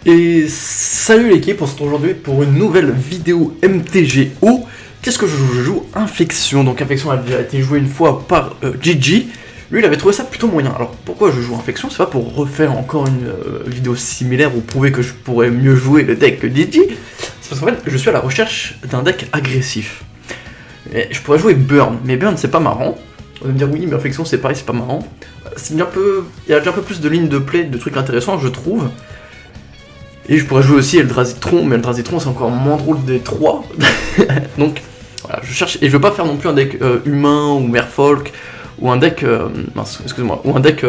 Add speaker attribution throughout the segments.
Speaker 1: Et salut l'équipe, on se retrouve aujourd'hui pour une nouvelle vidéo MTGO. Qu'est-ce que je joue? Je joue Infection. Donc Infection a déjà été joué une fois par Gigi. Lui il avait trouvé ça plutôt moyen. Alors pourquoi je joue Infection? C'est pas pour refaire encore une vidéo similaire ou prouver que je pourrais mieux jouer le deck que Gigi. C'est parce qu'en fait je suis à la recherche d'un deck agressif. Et je pourrais jouer Burn, mais Burn c'est pas marrant. On va me dire oui mais Infection c'est pareil, c'est pas marrant. Il y a déjà un peu plus de lignes de play, de trucs intéressants je trouve. Et je pourrais jouer aussi Eldrazi-Tron, mais Eldrazi-Tron c'est encore moins drôle des 3. Donc voilà, je cherche, et je veux pas faire non plus un deck humain ou merfolk, ou un deck, ou un deck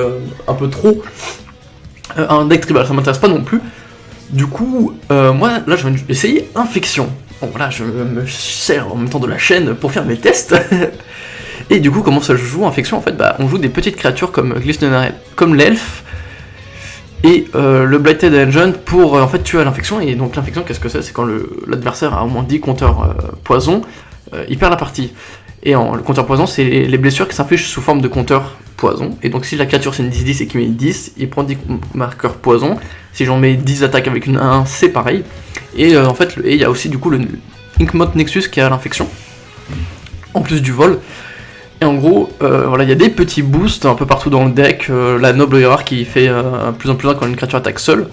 Speaker 1: un peu trop, un deck tribal, ça m'intéresse pas non plus. Du coup, moi là je vais essayer Infection. Bon voilà, je me sers en même temps de la chaîne pour faire mes tests. Et du coup, comment ça je joue Infection? En fait, on joue des petites créatures comme Glistener, comme l'elfe, et le Blighted Engine pour en fait tuer à l'infection. Et donc l'infection, qu'est-ce que c'est? C'est quand l'adversaire a au moins 10 compteurs poison, il perd la partie. Et le compteur poison, c'est les blessures qui s'infligent sous forme de compteur poison. Et donc si la créature c'est une 10-10 et qu'il met 10, il prend 10 marqueurs poison. Si j'en mets 10 attaques avec une 1, c'est pareil. Et en fait, il y a aussi du coup le Inkmoth Nexus qui a l'infection, en plus du vol. Et en gros, voilà, il y a des petits boosts un peu partout dans le deck, la noble hiérarque qui fait plus en plus 1 quand une créature attaque seule.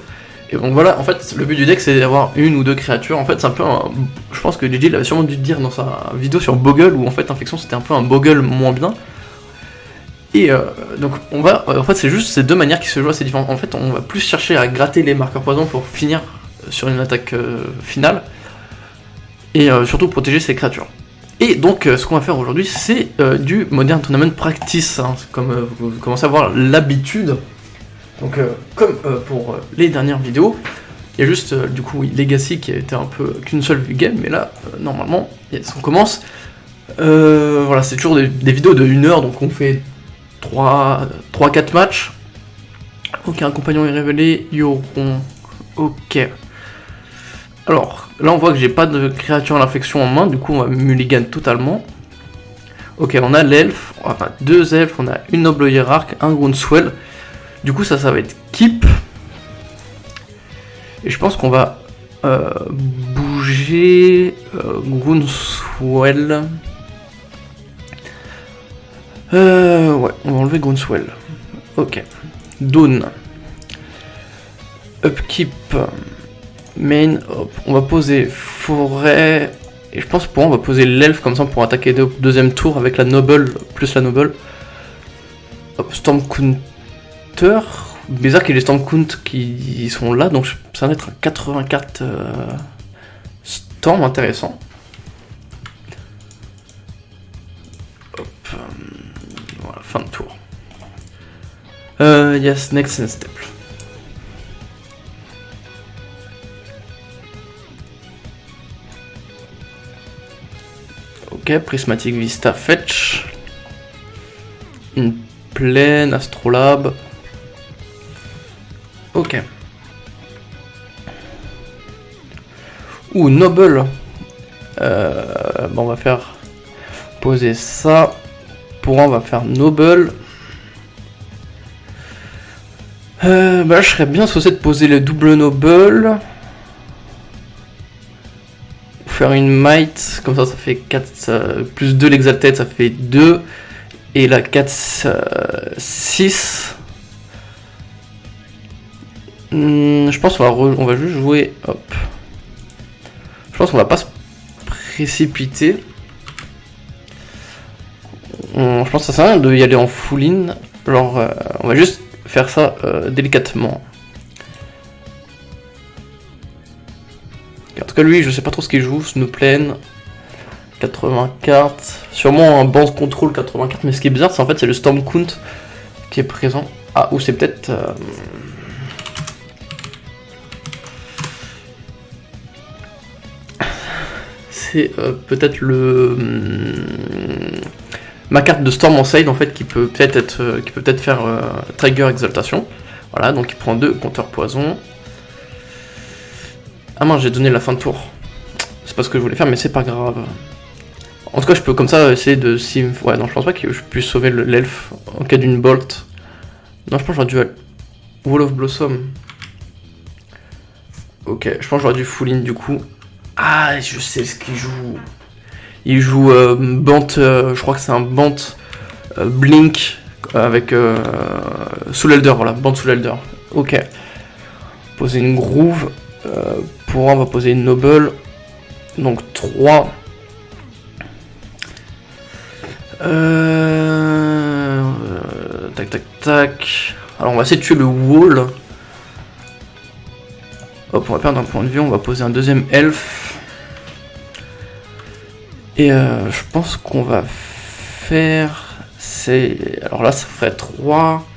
Speaker 1: Et donc voilà, en fait, le but du deck c'est d'avoir une ou deux créatures. En fait, c'est un peu je pense que Gigi l'avait sûrement dû dire dans sa vidéo sur Boggle, où en fait, Infection c'était un peu un Boggle moins bien. Et donc, on va. En fait, c'est juste ces deux manières qui se jouent assez différentes. En fait, on va plus chercher à gratter les marqueurs poison pour finir sur une attaque finale. Et surtout protéger ses créatures. Et donc ce qu'on va faire aujourd'hui c'est du Modern Tournament Practice, hein, comme vous commencez à avoir l'habitude. Donc comme pour les dernières vidéos, il y a juste du coup Legacy qui a été un peu qu'une seule game, mais là normalement on commence. Voilà, c'est toujours des vidéos de 1 heure, donc on fait 3-4 matchs. Ok, un compagnon est révélé, Yoron. Ok. Alors, là on voit que j'ai pas de créature à l'infection en main, du coup on va mulligan totalement. Ok, on a l'elfe, on a 2 elfes, on a une noble hiérarque, un Groundswell. Du coup ça va être keep. Et je pense qu'on va bouger Groundswell. Ouais, on va enlever Groundswell. Ok. Dawn. Upkeep. Main, hop, on va poser forêt, et je pense on va poser l'elfe comme ça pour attaquer deuxième tour avec la noble, plus la noble. Hop, Storm Counter, bizarre qu'il y ait les Storm Count qui sont là, donc ça va être un 84 Storm, intéressant. Hop, voilà, fin de tour. Yes, next step. Ok, Prismatic Vista Fetch. Une plaine, Astrolabe. Ok. Ouh, Noble. Bon, on va faire poser ça. Pour on va faire Noble. Là, je serais bien censé de poser le double Noble. Faire une might, comme ça fait 4, plus 2 l'exalted, ça fait 2, et la 4, 6. Je pense qu'on va juste jouer, hop. Je pense qu'on va pas se précipiter. Je pense que ça sert à rien d'y aller en full in, genre on va juste faire ça délicatement. En tout cas lui je sais pas trop ce qu'il joue, Snowplane 84, sûrement un band control 84, mais ce qui est bizarre c'est en fait c'est le Storm Count qui est présent. Ah, ou c'est peut-être c'est peut-être ma carte de Storm en side en fait qui peut peut-être faire trigger exaltation. Voilà, donc il prend 2 compteurs poison. Ah mince, j'ai donné la fin de tour. C'est pas ce que je voulais faire, mais c'est pas grave. En tout cas, je peux comme ça essayer de... Ouais, non, je pense pas que je puisse sauver l'elfe en cas d'une bolt. Non, je pense que j'aurais dû... Wall of Blossom. Ok, je pense que j'aurais dû full in du coup. Ah, je sais ce qu'il joue. Il joue Bant, je crois que c'est un Bant Blink avec Soul Elder, voilà, Bant Soul Elder. Ok. Poser une Groove. Pour on va poser une Noble. Donc 3. Tac tac tac. Alors on va essayer de tuer le Wall. Hop, on va perdre un point de vue, on va poser un deuxième elfe. Et je pense qu'on va faire... c'est... alors là ça ferait 3.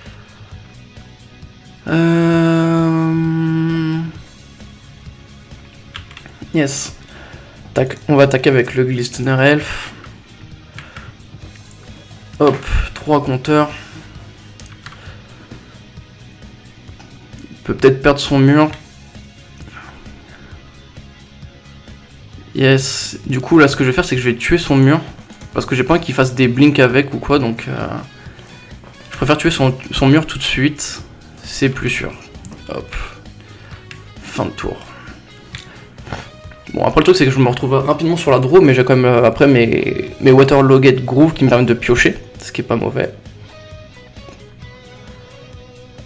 Speaker 1: Yes. Tac, on va attaquer avec le Glistener Elf. Hop, 3 compteurs. Il peut peut-être perdre son mur. Yes, du coup là ce que je vais faire c'est que je vais tuer son mur. Parce que j'ai pas envie qu'il fasse des blinks avec ou quoi, donc je préfère tuer son mur tout de suite. C'est plus sûr. Hop. Fin de tour. Bon après le truc c'est que je me retrouve rapidement sur la draw, mais j'ai quand même après mes Waterlogged Groove qui me permettent de piocher, ce qui est pas mauvais.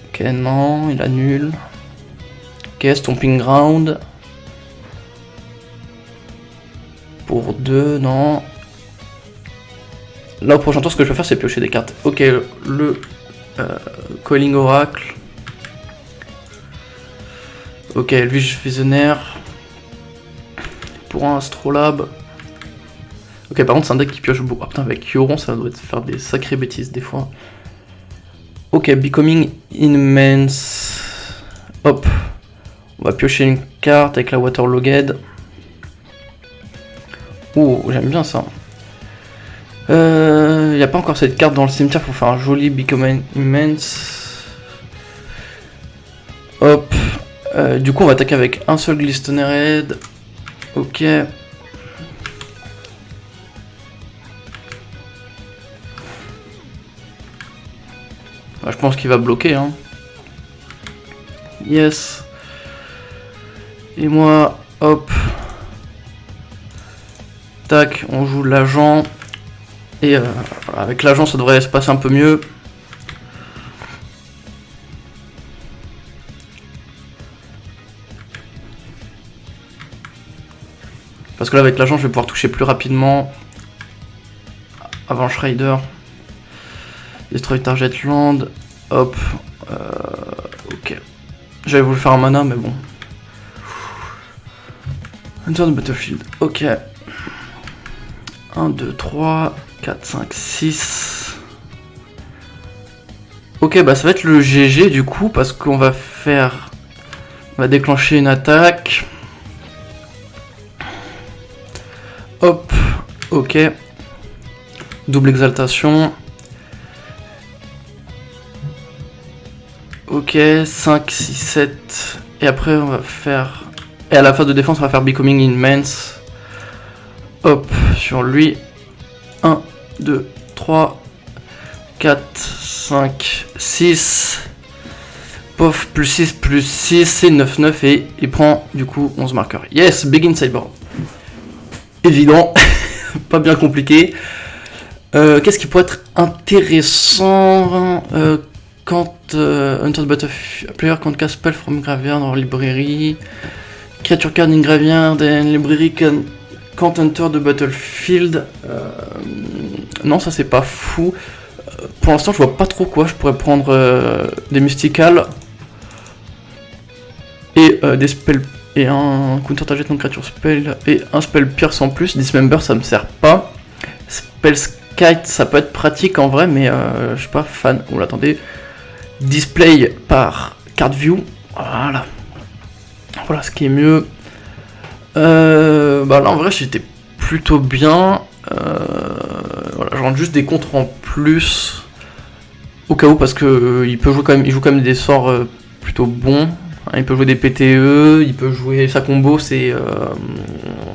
Speaker 1: Ok, non, il annule. Ok, Stomping Ground. Pour 2, non. Là au prochain tour ce que je vais faire c'est piocher des cartes. Ok, le Coiling Oracle. Ok, Elvish Visionnaire. Pour un Astrolabe. Ok, par contre c'est un deck qui pioche beaucoup. Ah putain, avec Yoron ça doit faire des sacrées bêtises des fois. Ok, Becoming Immense. Hop. On va piocher une carte avec la Waterlogged. Oh, j'aime bien ça. Il n'y a pas encore cette carte dans le cimetière pour faire un joli Becoming Immense. Hop. Du coup, on va attaquer avec un seul Glistener Head. Ok. Bah, je pense qu'il va bloquer. Hein. Yes. Et moi, hop. Tac, on joue l'agent. Et avec l'agent, ça devrait se passer un peu mieux. Parce que là, avec l'agent, je vais pouvoir toucher plus rapidement. Avant Shrider. Destroy Target Land. Hop. Ok. J'avais voulu faire un mana, mais bon. Enter the Battlefield. Ok. 1, 2, 3, 4, 5, 6. Ok, bah ça va être le GG du coup, parce qu'on va faire... on va déclencher une attaque. Hop, ok. Double exaltation. Ok, 5, 6, 7. Et après on va faire... et à la phase de défense on va faire Becoming Immense. Hop, sur lui. 1, 2, 3, 4, 5, 6. Pof, plus 6, c'est 9, 9. Et il prend du coup 11 marqueurs. Yes, Begin Cyber. Évident, pas bien compliqué. Qu'est-ce qui pourrait être intéressant quand Hunter the Battlefield player can't cast spell from graveyard dans librairie. Creature card in graveyard and library can't enter the battlefield. Non, ça c'est pas fou. Pour l'instant, je vois pas trop quoi. Je pourrais prendre des mystical et des spells. Et un counter target non creature spell et un spell pierce en plus. Dismember ça me sert pas. Spell kite ça peut être pratique en vrai, mais je suis pas fan. Oh là, attendez. Display par card view. Voilà. Voilà ce qui est mieux. Bah là en vrai j'étais plutôt bien. Voilà, je rentre juste des contres en plus. Au cas où parce que il peut jouer quand même, il joue quand même des sorts plutôt bons. Il peut jouer des PTE, il peut jouer sa combo, c'est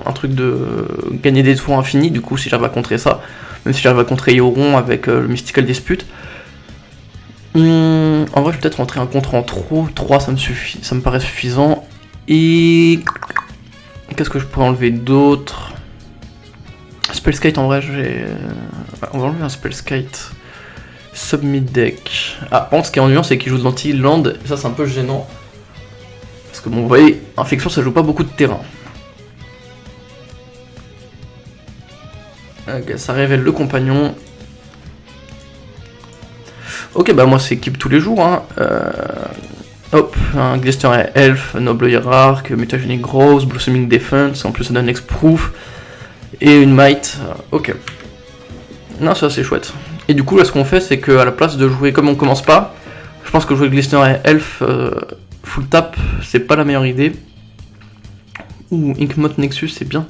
Speaker 1: un truc de gagner des tours infinis, du coup si j'arrive à contrer ça, même si j'arrive à contrer Yoron avec le Mystical Dispute. En vrai je vais peut-être rentrer un contre en trop, 3 ça me suffit, ça me paraît suffisant. Et qu'est-ce que je pourrais enlever d'autre? Spellskite en vrai, on va enlever un Spellskite. Submit deck. Ah, par contre, ce qui est ennuyant, c'est qu'il joue de l'anti-land, et ça c'est un peu gênant. Parce que bon, vous voyez, Infection ça joue pas beaucoup de terrain. Ok, ça révèle le compagnon. Ok, bah moi c'est équipe tous les jours. Hein. Hop, un Glister Elf, Noble Hierarch, Mutagenic Growth, Blossoming Defense, en plus ça donne X-Proof. Et une Might. Ok. Non, ça c'est chouette. Et du coup, là ce qu'on fait, c'est qu'à la place de jouer, comme on commence pas, je pense que jouer Glister Elf full tap, c'est pas la meilleure idée. Ou Inkmoth Nexus, c'est bien.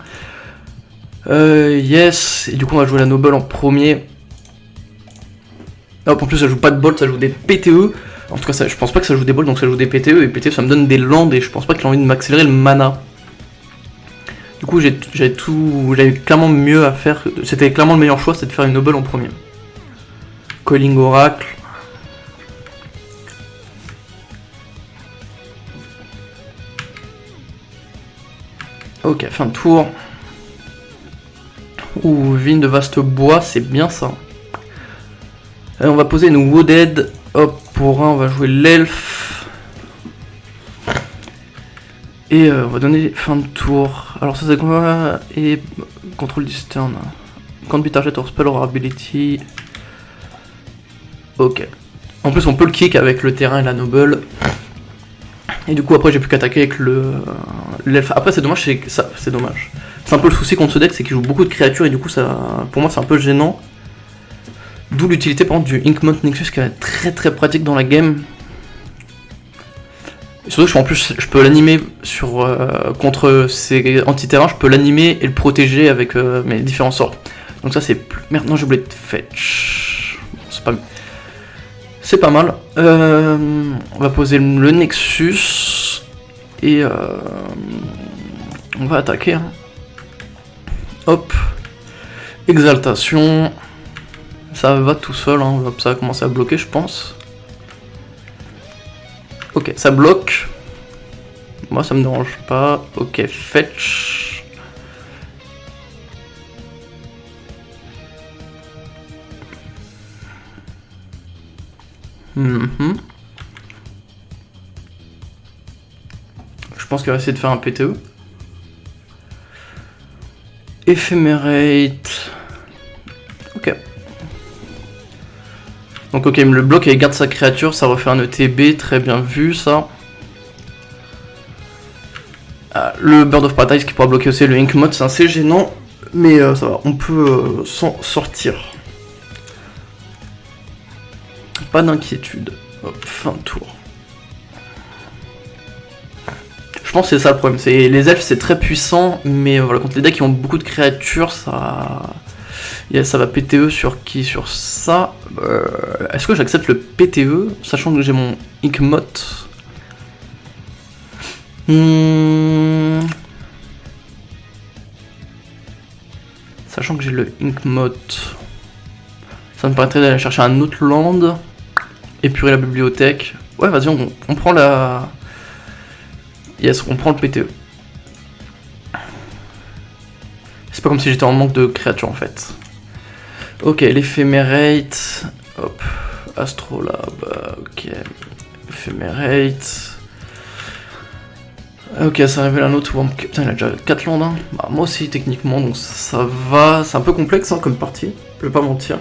Speaker 1: Yes, et du coup on va jouer la Noble en premier. Hop, en plus ça joue pas de bolt, ça joue des PTE. En tout cas, ça, je pense pas que ça joue des bolts, donc ça joue des PTE. Et PTE ça me donne des landes et je pense pas qu'il a envie de m'accélérer le mana. Du coup, j'avais clairement mieux à faire. C'était clairement le meilleur choix, c'est de faire une Noble en premier. Coiling Oracle. Ok, fin de tour. Ouh, vigne de vaste bois, c'est bien ça. On va poser une Wooded. Hop, pour un, on va jouer l'elfe. Et on va donner fin de tour. Alors ça c'est quoi? Et contrôle distance. Can't be target or spell or ability. Ok. En plus on peut le kick avec le terrain et la noble. Et du coup après j'ai plus qu'attaquer avec l'elfe. Après c'est dommage, c'est dommage. C'est un peu le souci contre ce deck, c'est qu'il joue beaucoup de créatures et du coup ça, pour moi c'est un peu gênant. D'où l'utilité par exemple du Inkmoth Nexus qui est très très pratique dans la game. Et surtout en plus je peux l'animer sur contre ces anti-terrains, je peux l'animer et le protéger avec mes différents sorts. Donc ça c'est plus... Merde, non j'ai oublié de fetch. Bon, c'est pas mal. On va poser le Nexus et on va attaquer. Hein. Hop. Exaltation. Ça va tout seul, hein. Ça va commencer à bloquer je pense. Ok, ça bloque. Moi ça me dérange pas. Ok, fetch. Je pense qu'il va essayer de faire un PTE. Ephemerate. Ok. Donc ok, il me le bloque et il garde sa créature, ça refait un ETB, très bien vu ça. Ah, le Bird of Paradise qui pourra bloquer aussi le Inkmoth, c'est assez gênant, mais ça va, on peut s'en sortir. Pas d'inquiétude. Hop, fin de tour. Je pense que c'est ça le problème, c'est les elfes c'est très puissant, mais voilà, contre les decks qui ont beaucoup de créatures, ça va PTE sur qui? Sur ça. Est-ce que j'accepte le PTE, sachant que j'ai mon Inkmoth? Sachant que j'ai le Inkmoth, ça me permettrait d'aller chercher un autre land, épurer la bibliothèque. Ouais, vas-y, on prend la... Yes, on prend le PTE. C'est pas comme si j'étais en manque de créatures en fait. Ok, l'Ephemerate. Hop, Astrolabe. Ok, Ephemerate. Ok, ça révèle un autre Worm. Putain, il a déjà 4 landes. Hein. Bah, moi aussi, techniquement, donc ça va. C'est un peu complexe hein, comme partie, je vais pas mentir.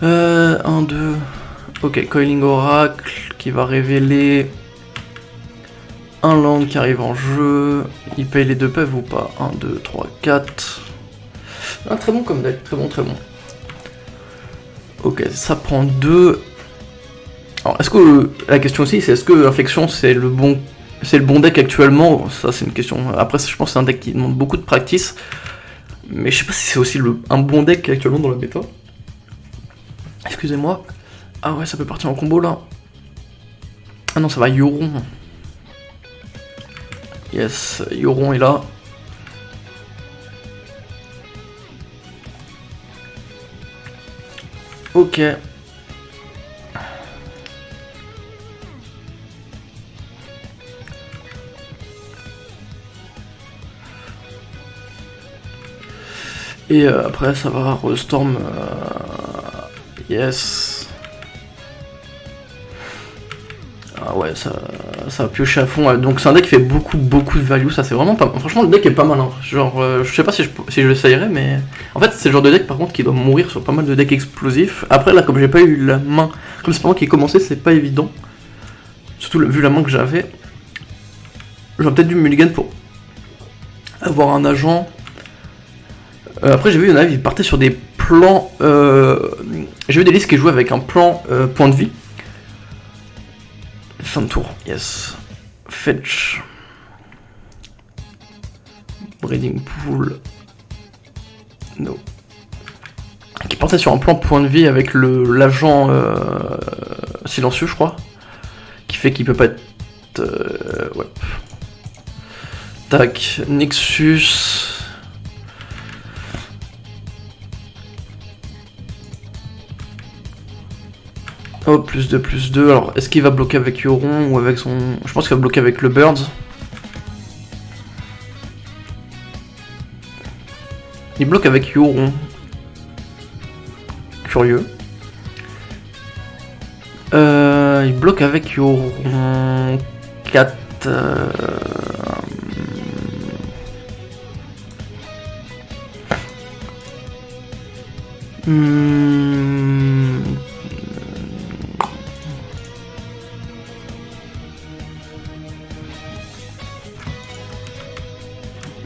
Speaker 1: 1, 2. Ok, Coiling Oracle qui va révéler un land qui arrive en jeu. Il paye les 2 PV ou pas? 1, 2, 3, 4. Ah, très bon comme deck, très bon, très bon. Ok, ça prend 2. Alors, est-ce que la question aussi, c'est est-ce que Infection c'est le bon deck actuellement? Ça, c'est une question. Après, je pense que c'est un deck qui demande beaucoup de practice, mais je sais pas si c'est aussi un bon deck actuellement dans la bêta. Excusez-moi. Ah ouais, ça peut partir en combo là. Ah non, ça va Yoron. Yes, Yoron est là. Ok. Et après ça va, Rostorm, yes. Ah ouais, ça va piocher à fond. Donc c'est un deck qui fait beaucoup de value, ça c'est vraiment pas mal. Franchement le deck est pas mal, hein. Genre je sais pas si je l'essayerai, mais en fait c'est le genre de deck par contre qui doit mourir sur pas mal de decks explosifs. Après là comme j'ai pas eu la main, comme c'est pas moi qui ai commencé, c'est pas évident. Surtout vu la main que j'avais. J'aurais peut-être dû mulligan pour avoir un agent. Après j'ai vu, il y en a, ils partaient sur des plans. J'ai vu des listes qui jouaient avec un plan point de vie. Fin de tour, yes. Fetch. Breeding pool. No. Qui partait sur un plan point de vie avec l'agent silencieux, je crois. Qui fait qu'il peut pas être. Ouais. Tac, Nexus. Oh, +2. Alors, est-ce qu'il va bloquer avec Yoron ou avec son... Je pense qu'il va bloquer avec le Birds. Il bloque avec Yoron. Curieux. Il bloque avec Yoron 4.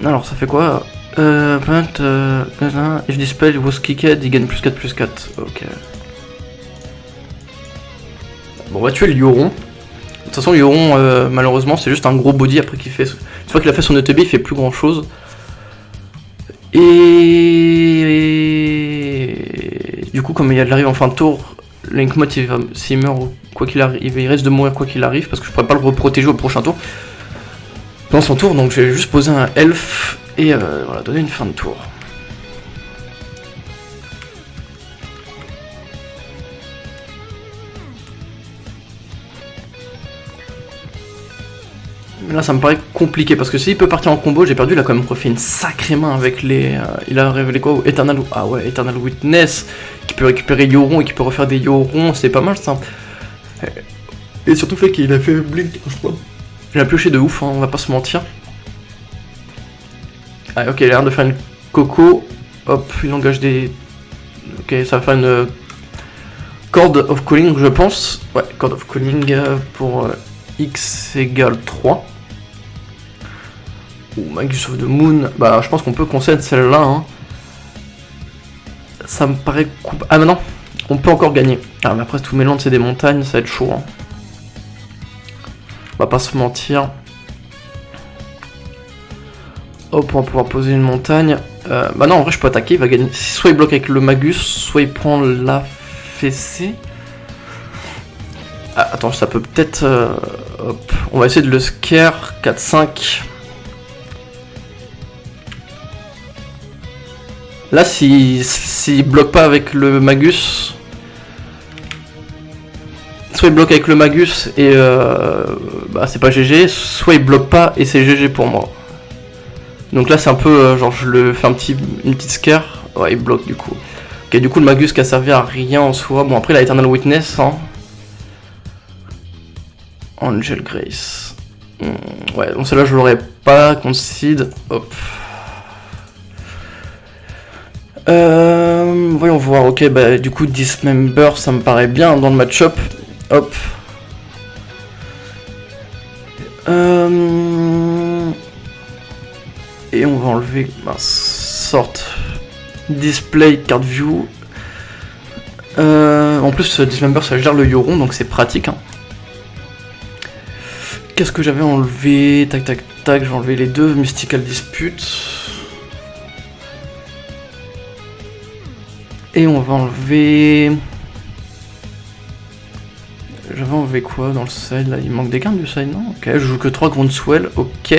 Speaker 1: Alors ça fait quoi? If dispel was kicked, il gagne +4/+4. Ok. Bon, on va tuer le Yoron. De toute façon, le Yoron, malheureusement, c'est juste un gros body après qu'il fait. Une fois qu'il a fait son ETB, il fait plus grand chose. Et du coup, comme il y a de l'arrivée en fin de tour, Linkmot, s'il meurt, quoi qu'il arrive, il risque de mourir quoi qu'il arrive, parce que je pourrais pas le reprotéger au prochain tour. Dans son tour, donc je vais juste poser un elfe et voilà, donner une fin de tour. Mais là ça me paraît compliqué parce que s'il peut partir en combo, j'ai perdu, il a quand même refait une sacrée main avec les... il a révélé quoi? Eternal... Ah ouais, Eternal Witness, qui peut récupérer Yoron et qui peut refaire des Yorons, c'est pas mal ça. Et surtout fait qu'il a fait Blink, je crois. Il a pioché de ouf, hein, on va pas se mentir. Ah ok, il a l'air de faire une coco. Hop, il engage des... Ok, ça va faire une... Chord of Calling, je pense. Ouais, Chord of Calling pour X égale 3. Ou Magus of the Moon. Bah, je pense qu'on peut concéder celle-là. Hein. Ça me paraît... Ah, mais non, on peut encore gagner. Ah, mais après, tout mélange, c'est des montagnes, ça va être chaud. Hein. On va pas se mentir. Hop, on va pouvoir poser une montagne. Bah non, en vrai, je peux attaquer, il va gagner. Soit il bloque avec le Magus, soit il prend la fessée. Ah, attends, ça peut peut-être... hop, on va essayer de le scare. 4-5. Là, s'il bloque pas avec le Magus... Soit il bloque avec le Magus et bah c'est pas GG, soit il bloque pas et c'est GG pour moi. Donc là c'est un peu genre je le fais une petite scare, ouais il bloque du coup. Ok, du coup le Magus qui a servi à rien en soi, bon après il a Eternal Witness hein. Angel Grace. Ouais donc celle-là je l'aurais pas concede, hop. Voyons voir, ok bah du coup Dismember ça me paraît bien dans le match-up. Hop. Et on va enlever sort display card view. En plus Dismember ça gère le Yoron donc c'est pratique hein. Qu'est-ce que j'avais enlevé? Tac tac tac, j'ai enlevé les deux Mystical Dispute. Et on va enlever... J'avais enlevé quoi dans le side là? Il manque des cartes du side, non? Ok, je joue que 3 Groundswell, ok.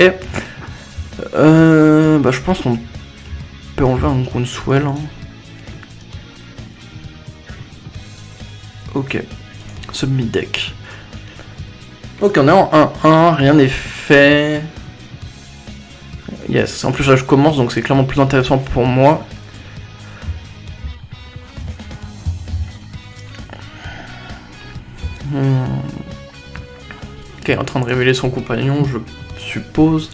Speaker 1: Bah je pense qu'on peut enlever un Groundswell. Hein. Ok. Submit deck. Ok, on est en 1-1, rien n'est fait. Yes, en plus là je commence donc c'est clairement plus intéressant pour moi. Ok, en train de révéler son compagnon, je suppose.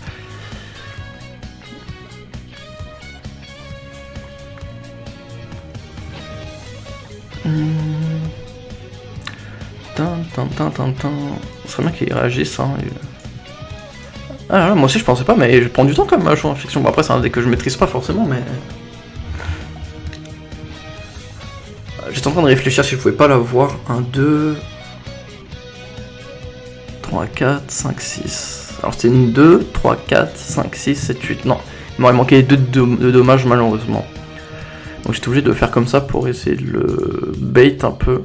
Speaker 1: Ce serait bien qu'il réagisse. Hein, et... Ah là, moi aussi je pensais pas, mais je prends du temps quand même à jouer en fiction. Bon, après, c'est un deck que je maîtrise pas forcément, mais. J'étais en train de réfléchir si je pouvais pas l'avoir. 1, 2. 3, 4, 5, 6. Alors c'était une 2, 3, 4, 5, 6, 7, 8. Non, il m'aurait manqué 2 de dommages malheureusement. Donc j'étais obligé de faire comme ça pour essayer de le bait un peu.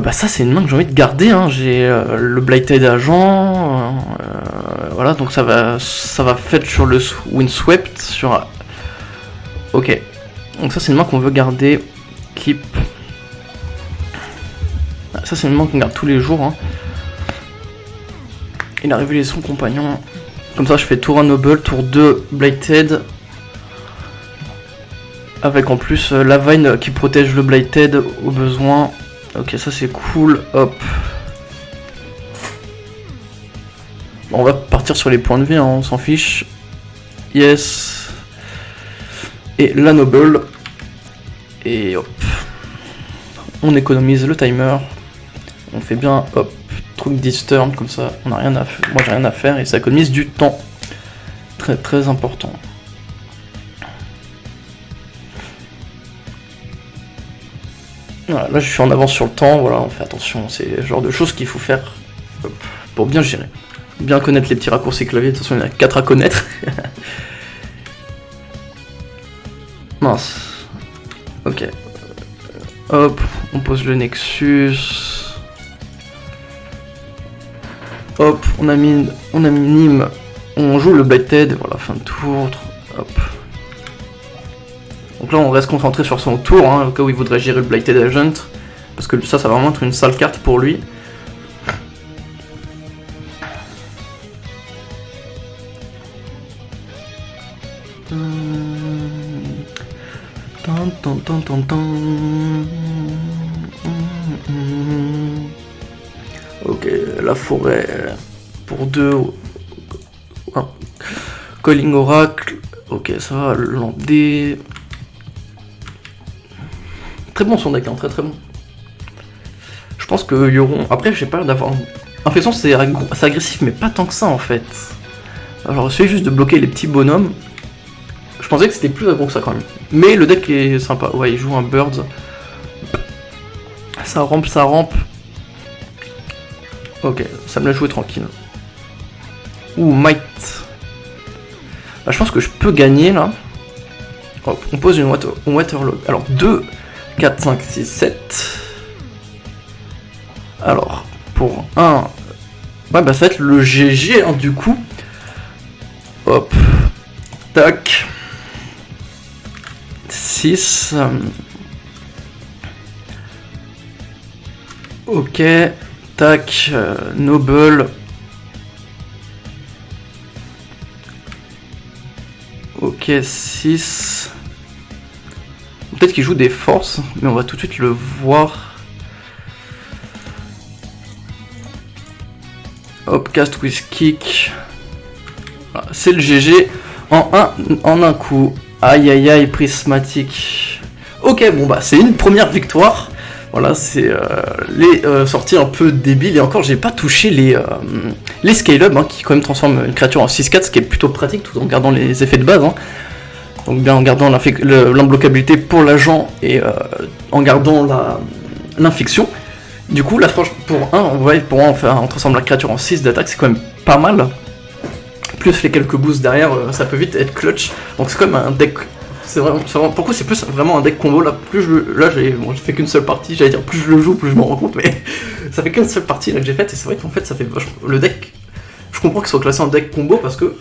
Speaker 1: Bah ça c'est une main que j'ai envie de garder, hein. J'ai le Blighted Agent, voilà, donc ça va fetch sur le Windswept, sur... Ok, donc ça c'est une main qu'on veut garder, keep. Ça c'est une main qu'on garde tous les jours, hein. Il a révélé son compagnon, comme ça je fais tour 1 Noble, tour 2 Blighted, avec en plus la Vine qui protège le Blighted au besoin. Ok, ça c'est cool, hop. Bon, on va partir sur les points de vie, hein, on s'en fiche. Yes. Et la Noble. Et hop. On économise le timer. On fait bien, hop, truc disturb, comme ça, on a rien à faire. Moi j'ai rien à faire et ça économise du temps. Très très important. Voilà, là je suis en avance sur le temps, voilà, on fait attention, c'est le genre de choses qu'il faut faire pour bien gérer. Bien connaître les petits raccourcis clavier, de toute façon il y en a 4 à connaître. Mince. Ok. Hop, on pose le Nexus. Hop, on anime, on joue le Blighted, voilà, fin de tour. Hop. Donc là on reste concentré sur son tour, hein, au cas où il voudrait gérer le Blighted Agent, parce que ça va vraiment être une sale carte pour lui. Ok, la forêt pour 2. Calling Oracle. Ok, ça va, le lander. Très bon son deck, hein, très très bon. Je pense que Yoron. Après, j'ai pas d'avoir. L'impression c'est agressif, mais pas tant que ça en fait. Alors, il suffit juste de bloquer les petits bonhommes. Je pensais que c'était plus aggro que ça quand même. Mais le deck est sympa. Ouais, il joue un Bird. Ça rampe, ça rampe. Ok, ça me l'a joué tranquille. Ouh, Might. Bah, je pense que je peux gagner là. Hop, on pose une Waterlog. Alors 2, 4, 5, 6, 7. Alors, pour 1. Ouais, bah ça va être le GG hein, du coup. Hop. Tac. 6. Ok. Tac. Noble. Ok, 6. Peut-être qu'il joue des forces, mais on va tout de suite le voir. Hop, cast with kick. Voilà, c'est le GG en un coup. Aïe aïe aïe, prismatique. Ok, bon bah c'est une première victoire. Voilà, c'est les sorties un peu débiles. Et encore, j'ai pas touché les scale-up, hein, qui quand même transforment une créature en 6-4, ce qui est plutôt pratique, tout en gardant les effets de base. Hein. Donc bien en gardant l'imbloquabilité pour l'agent et en gardant l'infection. Du coup, là, franchement, pour 1, on transforme la créature en 6 d'attaque, c'est quand même pas mal. Plus les quelques boosts derrière, ça peut vite être clutch. Donc c'est quand même un deck. C'est vraiment, pourquoi c'est plus vraiment un deck combo là. Plus j'ai fait qu'une seule partie, j'allais dire plus je le joue, plus je m'en rends compte, mais ça fait qu'une seule partie là que j'ai faite et c'est vrai qu'en fait ça fait vachement. Le deck, je comprends qu'il soit classé en deck combo parce que.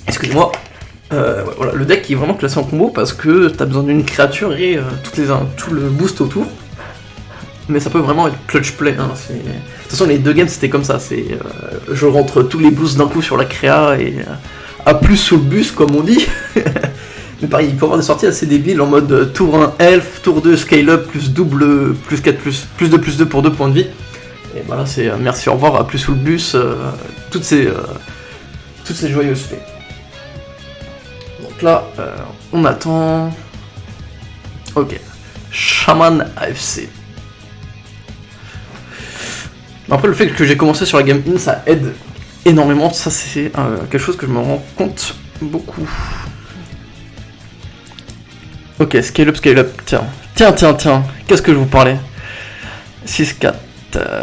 Speaker 1: Excusez-moi. Voilà, le deck qui est vraiment classé en combo parce que t'as besoin d'une créature et tout le boost autour. Mais ça peut vraiment être clutch play. Hein, de toute façon, les deux games c'était comme ça. Je rentre tous les boosts d'un coup sur la créa et A plus sous le bus, comme on dit. Mais pareil, il peut y avoir des sorties assez débiles en mode tour 1 elf, tour 2 scale up, plus double, plus 4, plus 2 pour 2 points de vie. Et bah là c'est merci au revoir, à plus sous le bus, toutes ces joyeusetés. Donc là, on attend. Ok. Shaman AFC. Après, le fait que j'ai commencé sur la game in, ça aide énormément. Ça, c'est quelque chose que je me rends compte beaucoup. Ok, scale up. Tiens. Qu'est-ce que je vous parlais 6-4.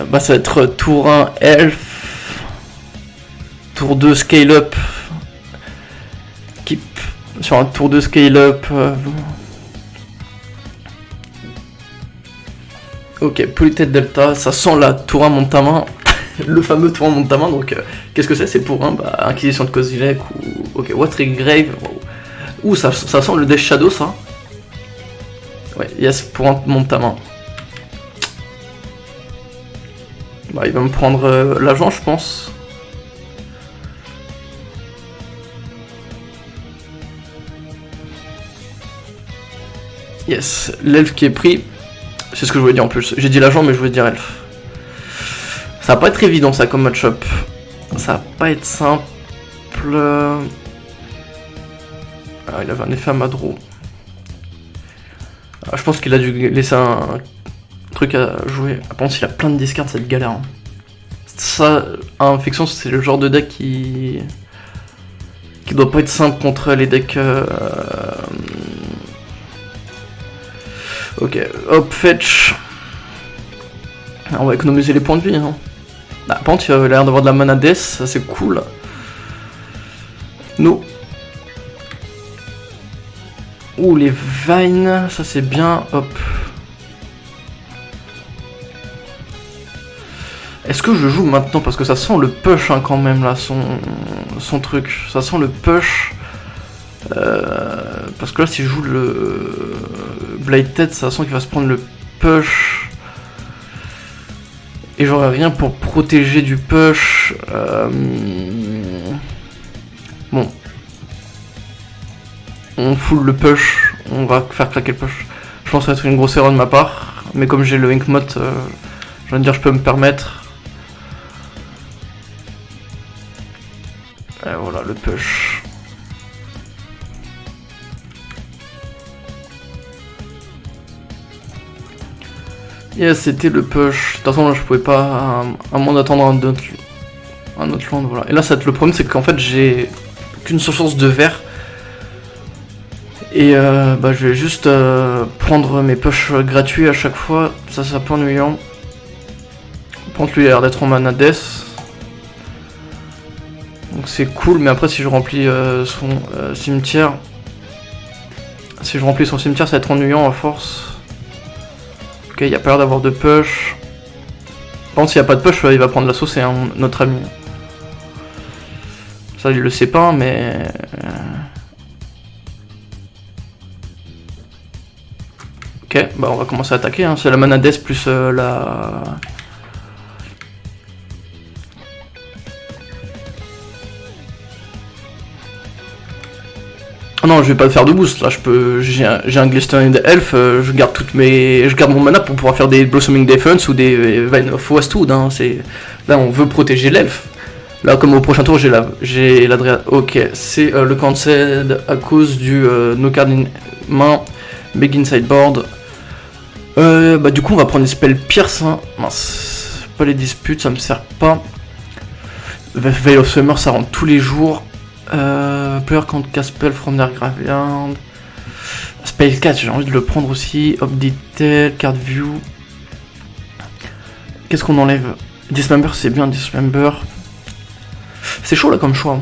Speaker 1: Bah, ça va être tour 1 elf. Tour 2 scale up. Keep sur un tour 2 scale up. Ok, Politette Delta, ça sent la tour 1 monte ta main. Le fameux tour 1 monte ta main, donc qu'est-ce que c'est pour un bah, Inquisition de Kozilek ou. Ok, Watery Grave. Ouh, ça sent le Death Shadow, ça. Ouais, yes, pour un monte ta main. Bah, il va me prendre l'agent, je pense. Yes, l'elfe qui est pris. C'est ce que je voulais dire en plus. J'ai dit l'agent, mais je voulais dire elfe. Ça va pas être évident, ça, comme match-up. Ça va pas être simple. Ah, il avait un effet à Madro. Ah, je pense qu'il a dû laisser un truc à jouer. Par contre, s'il a plein de discards, c'est de galère. Hein. Ça, Infection, c'est le genre de deck qui doit pas être simple contre les decks. Ok, hop, fetch. On va économiser les points de vie. Hein. Ah, par contre, il a l'air d'avoir de la mana death, ça c'est cool. No. Ouh, les vines, ça c'est bien. Hop. Est-ce que je joue maintenant? Parce que ça sent le push hein, quand même là, son truc. Ça sent le push. Parce que là, si je joue le Blade Tête, ça sent qu'il va se prendre le push. Et j'aurai rien pour protéger du push. Bon. On full le push. On va faire craquer le push. Je pense que ça va être une grosse erreur de ma part. Mais comme j'ai le Inkmoth, je viens de dire je peux me permettre. Et voilà le push. Yes, c'était le push. De toute façon, là, je pouvais pas, à moins d'attendre un autre land, voilà. Et là, ça va être le problème, c'est qu'en fait, j'ai qu'une seule source de verre. Et bah, je vais juste prendre mes push gratuits à chaque fois. Ça, c'est un peu ennuyant. Par contre, lui, il a l'air d'être en mana death. Donc, c'est cool, mais après, si je remplis son cimetière... Si je remplis son cimetière, ça va être ennuyant à force. Ok, il n'y a pas l'air d'avoir de push. Par contre, s'il n'y a pas de push, il va prendre l'assaut, c'est notre ami. Ça, il le sait pas, mais... Ok, bah on va commencer à attaquer. Hein. C'est la mana death plus la... Ah non, je vais pas faire de boost, là je peux. J'ai un Glistening Elf, je garde mon mana pour pouvoir faire des Blossoming Defense ou des Vine of Westwood, hein. Là on veut protéger l'elfe. Là comme au prochain tour j'ai l'Adria. Ok, c'est le cancel à cause du no card in main, begin sideboard. Bah du coup on va prendre les spells pierce, hein. Mince, pas les disputes, ça me sert pas. Veil of Summer ça rentre tous les jours. Player can't cast spell from their graveyard. Spell 4, j'ai envie de le prendre aussi. Hop Detail, Card View. Qu'est-ce qu'on enlève? Dismember, c'est bien, Dismember. C'est chaud là comme choix.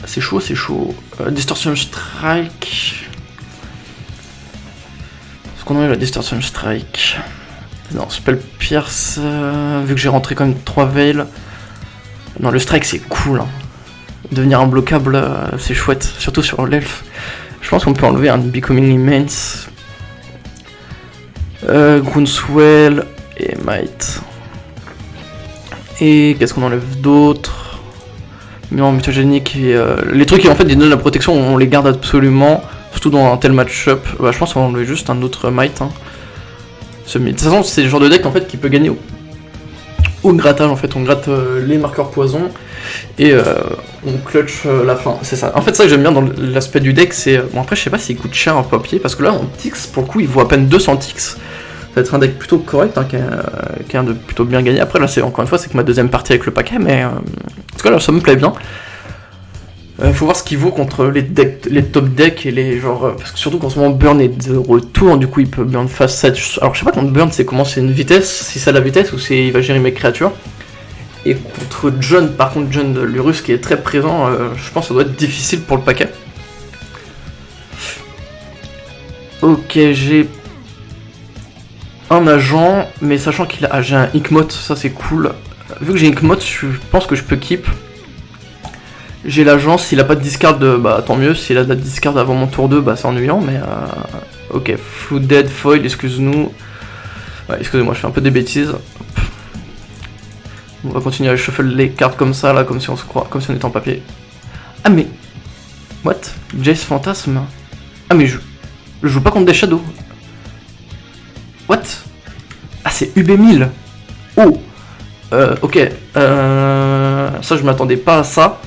Speaker 1: C'est chaud. Distortion Strike. Est-ce qu'on enlève la Distortion Strike? Non, Spell Pierce. Vu que j'ai rentré quand même 3 Veils. Non, le Strike c'est cool. Hein. Devenir imbloquable, c'est chouette, surtout sur l'elfe. Je pense qu'on peut enlever un Becoming Immense. Groundswell et Might. Et qu'est-ce qu'on enlève d'autre? Mutagénique et les trucs qui en fait ils donnent la protection, on les garde absolument. surtout dans un tel match-up. Bah, je pense qu'on va enlever juste un autre might. Hein. De toute façon, c'est le genre de deck en fait qui peut gagner au grattage. En fait, on gratte les marqueurs poison et on clutch la fin. C'est ça. En fait, ça que j'aime bien dans l'aspect du deck, c'est bon après je sais pas s'il coûte cher en papier parce que là en Tix pour le coup il vaut à peine 200 Tix. Ça va être un deck plutôt correct, hein, qui a de plutôt bien gagné. Après là c'est encore une fois c'est que ma deuxième partie avec le paquet, mais en tout cas là ça me plaît bien. Faut voir ce qu'il vaut contre les top decks et les genre parce que surtout qu'en ce moment Burn est de retour, du coup il peut burn fast 7. Alors je sais pas contre Burn c'est comment, c'est une vitesse, si c'est la vitesse ou c'est il va gérer mes créatures. Et contre John, par contre John de Lurus qui est très présent, je pense que ça doit être difficile pour le paquet. Ok, j'ai un agent, mais sachant qu'il a j'ai un Inkmot, ça c'est cool. Vu que j'ai Inkmot, je pense que je peux keep. J'ai l'agent, s'il a pas de discard, bah tant mieux, s'il a de la discard avant mon tour 2, bah c'est ennuyant, mais ok, Flooded, Foil, excuse-nous. Ouais, excusez-moi, je fais un peu des bêtises. On va continuer à shuffle les cartes comme ça, là, comme si on se croit, comme si on était en papier. Ah mais... What? Jace Fantasme? Ah mais je joue pas contre des Shadows. What? Ah c'est UB1000. Oh, ok. Ça je m'attendais pas à ça.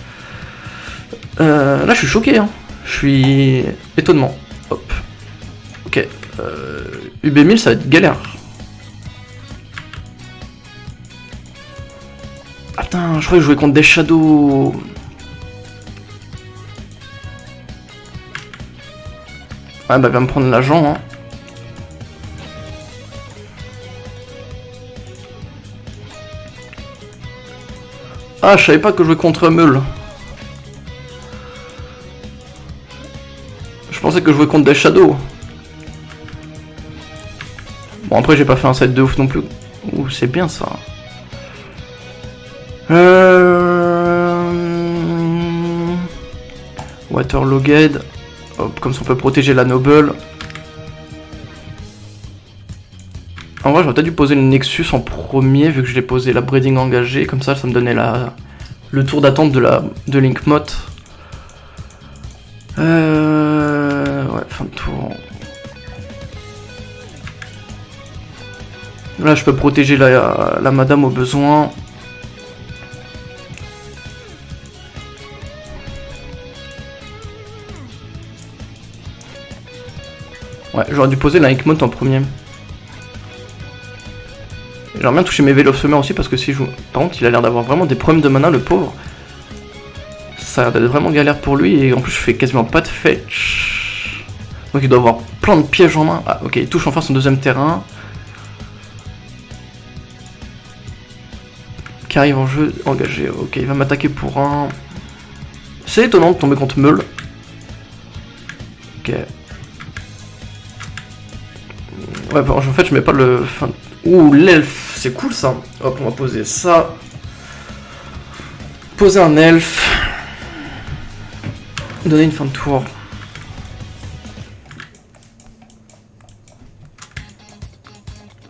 Speaker 1: Là je suis choqué, hein. Je suis étonnement. Hop. Ok. UB1000 ça va être galère. Ah putain, je croyais que je jouais contre des Shadows. Ah bah il va me prendre l'agent, hein. Ah, je savais pas que je jouais contre Meul. Je pensais que je jouais contre des Shadows. Bon, après, j'ai pas fait un set de ouf non plus. Ouh, c'est bien ça. Waterlogged. Hop, comme ça on peut protéger la Noble. En vrai, j'aurais peut-être dû poser le Nexus en premier, vu que je l'ai posé la Breeding engagée. Comme ça me donnait le tour d'attente de Linkmot. Ouais, fin de tour. Là, je peux protéger la madame au besoin. Ouais, j'aurais dû poser la Linkmot en premier. J'aimerais bien toucher mes Vélocemeurs aussi parce que si je joue... Par contre, il a l'air d'avoir vraiment des problèmes de mana, le pauvre. Ça a l'air d'être vraiment galère pour lui et en plus je fais quasiment pas de fetch. Donc il doit avoir plein de pièges en main. Ah ok, il touche enfin son deuxième terrain. Qui arrive en jeu engagé. Ok, il va m'attaquer pour un... C'est étonnant de tomber contre Meul. Ok. Ouais, en fait je mets pas le... Ouh, l'elfe, c'est cool ça. Hop, on va poser ça. Poser un elfe. Donner une fin de tour.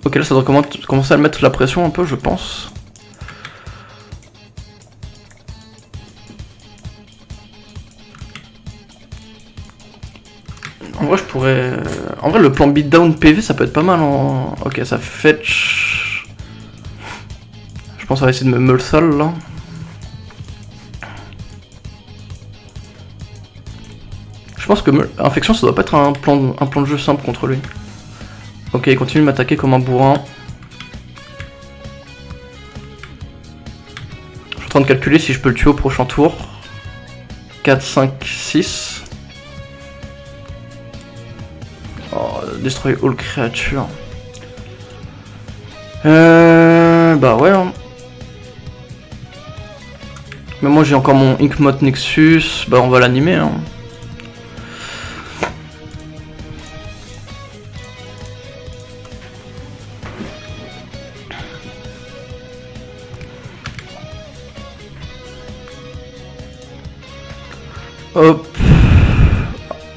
Speaker 1: Ok, là ça doit commencer à mettre la pression un peu, je pense. En vrai, je pourrais... En vrai, le plan beatdown PV, ça peut être pas mal en... Ok, ça fetch... Je pense qu'on va essayer de me meule sale, là. Je pense que Infection, ça doit pas être un plan de jeu simple contre lui. Ok, il continue de m'attaquer comme un bourrin. Je suis en train de calculer si je peux le tuer au prochain tour. 4, 5, 6... Destroy all creature. Bah ouais. Hein. Mais moi j'ai encore mon Inkmot Nexus. Bah on va l'animer. Hein. Hop.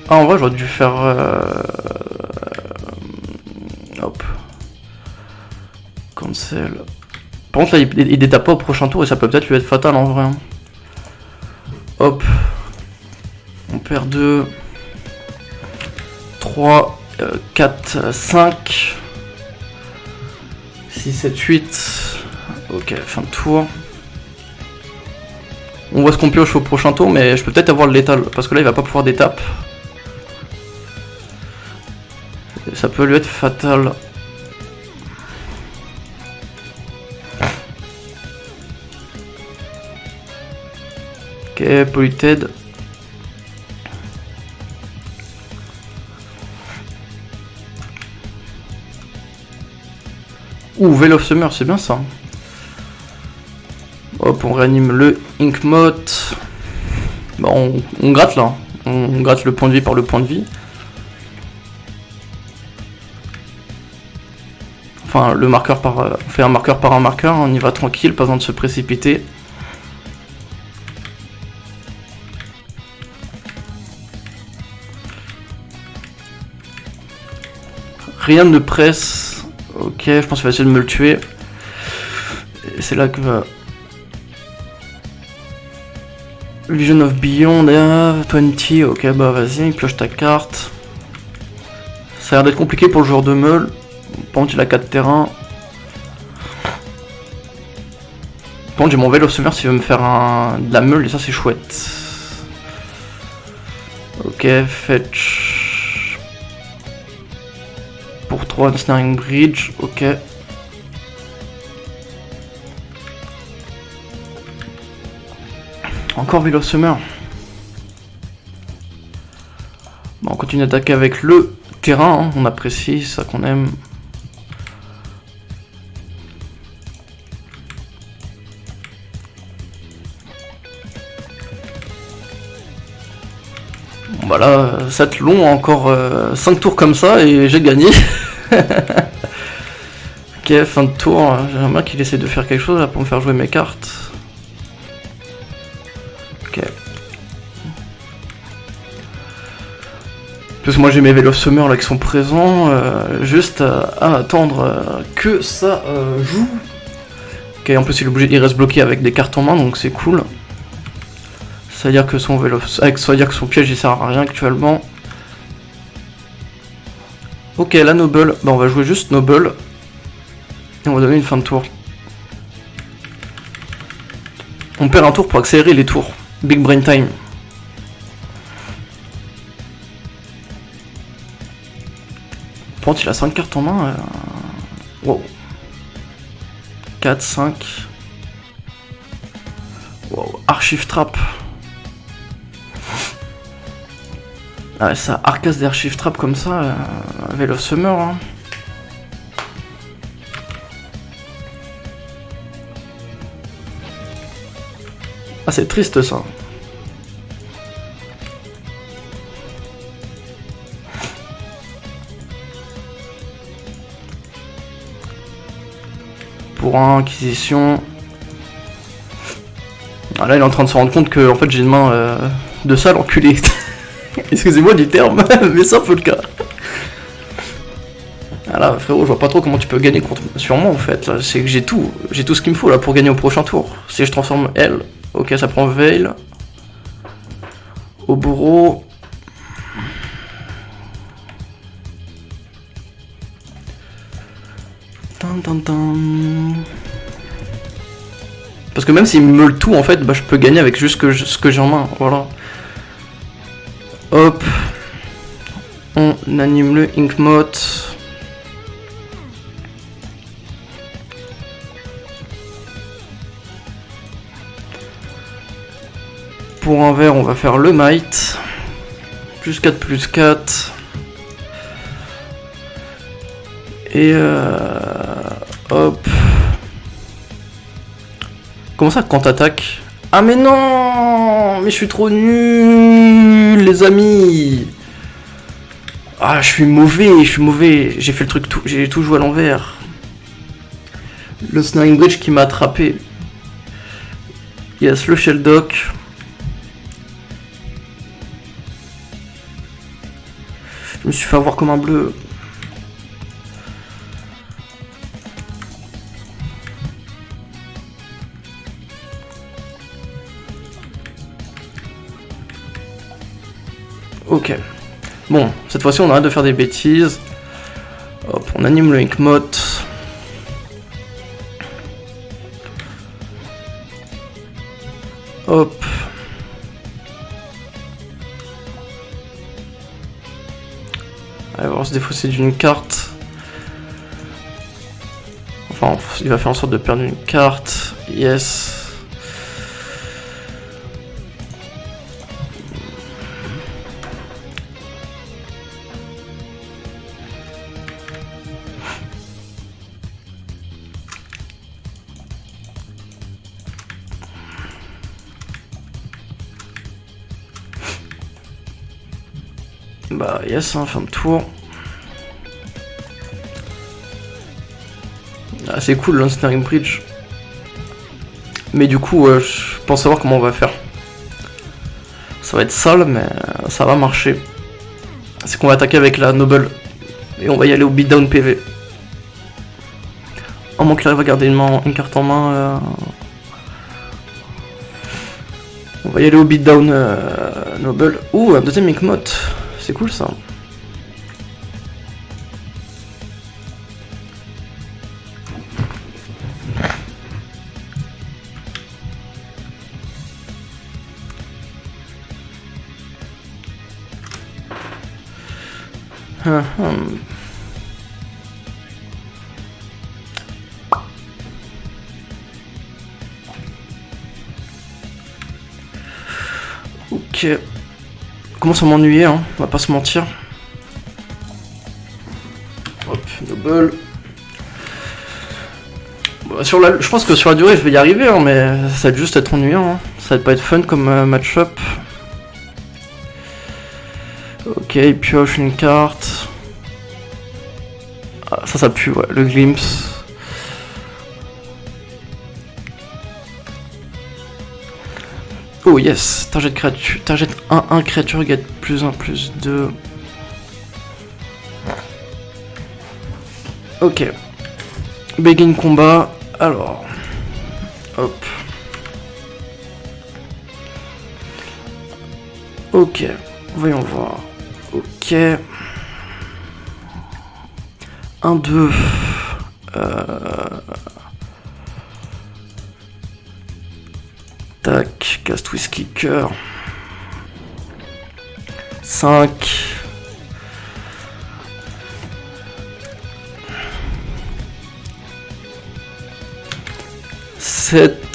Speaker 1: Ah en vrai j'aurais dû faire... Hop. Cancel. Par contre là il détape pas au prochain tour et ça peut peut-être lui être fatal en vrai. Hop. On perd 2. 3, 4, 5, 6, 7, 8. Ok, fin de tour. On voit ce qu'on pioche au prochain tour, mais je peux peut-être avoir le létal, parce que là il va pas pouvoir d'étape. Ça peut lui être fatal. Ok, Polluted. Ouh, Veil of Summer, c'est bien ça. Hop, on réanime le Inkmoth. Bon, on gratte là. On gratte le point de vie par le point de vie. Enfin, le marqueur par... on fait un marqueur par un marqueur, on y va tranquille, pas besoin de se précipiter. Rien ne presse. Ok, je pense qu'il va essayer de me le tuer. Et c'est là que va... Vision of Beyond, 20, ok bah vas-y, pioche ta carte. Ça a l'air d'être compliqué pour le joueur de meule. Par contre il a 4 terrains. Par contre j'ai mon Veil of Summer s'il veut me faire de la meule et ça c'est chouette. Ok, fetch. Pour 3 Snaring Bridge, ok. Encore Veil of Summer. Bon, on continue d'attaquer avec le terrain, hein. On apprécie, ça qu'on aime. Bon bah là, ça va être long, encore 5 tours comme ça et j'ai gagné. Ok, fin de tour, j'aimerais qu'il essaie de faire quelque chose là pour me faire jouer mes cartes. Ok. Parce que moi j'ai mes Veil of Summer là qui sont présents, juste à attendre que ça joue. Ok, en plus il reste bloqué avec des cartes en main donc c'est cool. Ça veut dire que son piège il sert à rien actuellement. Ok, la Noble, bah on va jouer juste Noble. Et on va donner une fin de tour. On perd un tour pour accélérer les tours. Big Brain Time. Par contre il a 5 cartes en main. Wow. 4, 5. Wow. Archive Trap. Ah, ça arcas des Archive Trap comme ça, Veil of Summer. Hein. Ah, c'est triste ça. Pour un Inquisition. Ah, là, il est en train de se rendre compte que en fait j'ai une main de sale enculé. Excusez-moi du terme, mais c'est un peu le cas. Ah là, frérot, je vois pas trop comment tu peux gagner sur moi en fait. C'est que j'ai tout ce qu'il me faut là pour gagner au prochain tour. Si je transforme elle, ok, ça prend Veil. Au bourreau. Parce que même s'il me le tout en fait, bah, je peux gagner avec juste ce que j'ai en main, voilà. Hop, on anime le Inkmoth. Pour un vert, on va faire le Might. Plus 4, plus 4. Et hop. Comment ça quand t'attaques? Ah mais non, mais je suis trop nul, les amis. Ah, je suis mauvais, J'ai fait le truc j'ai tout joué à l'envers. Le Snaring Bridge qui m'a attrapé. Yes, le Shelldock. Je me suis fait avoir comme un bleu. Ok. Bon, cette fois-ci on arrête de faire des bêtises. Hop, on anime le Inkmoth. Hop. Allez voir se défausser d'une carte. Enfin, il va faire en sorte de perdre une carte. Yes. Bah yes, hein, fin de tour. Ah, c'est cool l'Ensnaring Bridge. Mais du coup, je pense savoir comment on va faire. Ça va être sale, mais ça va marcher. C'est qu'on va attaquer avec la Noble. Et on va y aller au beatdown PV. À moins qu'il arrive à garder une carte en main. On va y aller au beatdown Noble. Ouh, un deuxième Inkmoth. C'est cool ça. Ok. Commence à m'ennuyer, hein, on va pas se mentir. Hop, Noble. Bah, je pense que sur la durée je vais y arriver, hein, mais ça va juste être ennuyant. Hein. Ça va pas être fun comme match-up. Ok, il pioche une carte. Ah, ça pue, ouais, le glimpse. Oh yes, target créature, target 1-1 créature, get +1/+2. Ok. Begin combat, alors. Hop. Ok, voyons voir. Ok. 1-2. Tac, cast whisky cœur. 5.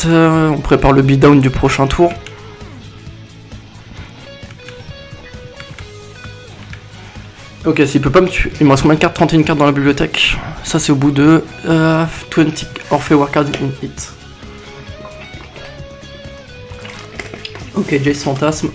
Speaker 1: On prépare le beatdown du prochain tour. Ok, s'il peut pas me tuer. Il me reste combien de cartes? 31 cartes dans la bibliothèque. Ça c'est au bout de 20 Orphée Warcard in hit. Ok, Jace Fantasme.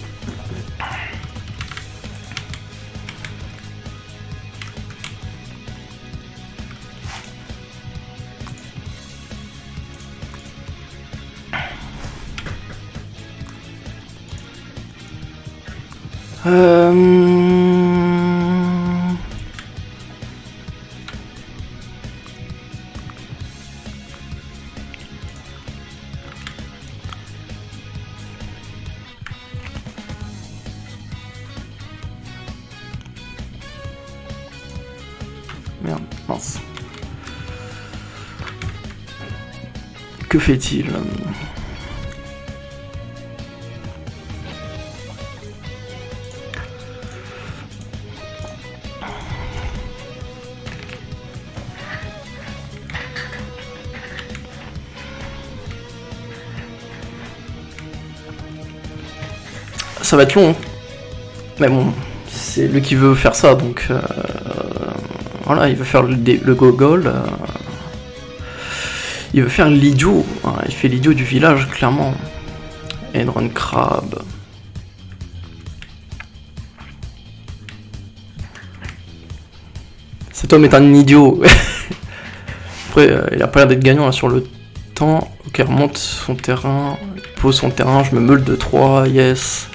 Speaker 1: Merde, mince. Que fait-il? Ça va être long, hein. Mais bon, c'est lui qui veut faire ça, donc voilà, il veut faire le gogol. Il veut faire l'idiot, hein, il fait l'idiot du village, clairement. Endron Crab. Cet homme est un idiot. Après, il a pas l'air d'être gagnant là, sur le temps. Ok, remonte son terrain, il pose son terrain, je me meule de 3, yes.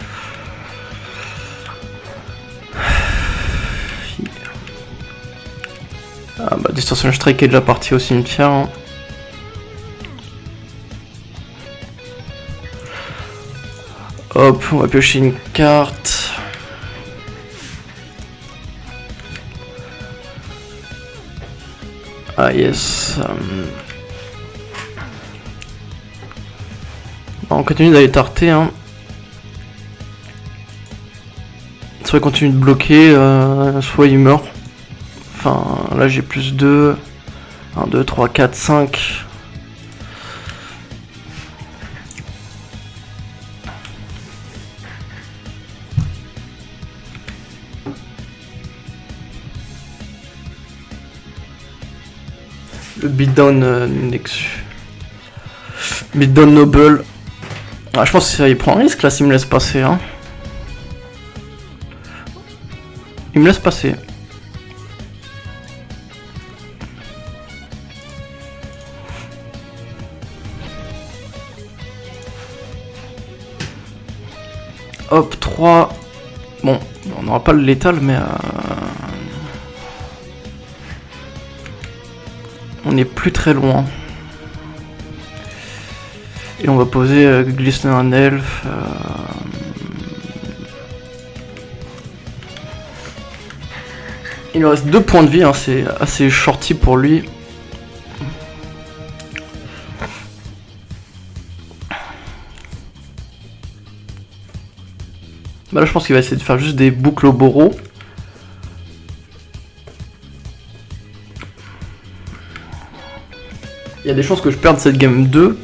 Speaker 1: Ah bah, Distortion Strike est déjà parti au cimetière. Hein. Hop, on va piocher une carte. Ah yes. On continue d'aller tarter, hein. Soit il continue de bloquer, soit il meurt. Enfin, là j'ai plus 2. 1, 2, 3, 4, 5. Le beatdown Nexus. Beatdown Noble. Ah, je pense qu'il prend un risque là s'il me laisse passer. Hein. Il me laisse passer. Hop, 3. Bon, on n'aura pas le létal, mais... on n'est plus très loin. Et on va poser glisser un elfe. Il lui reste 2 points de vie, hein, c'est assez shorty pour lui. Bah là je pense qu'il va essayer de faire juste des boucles au bourreau. Il y a des chances que je perde cette game 2.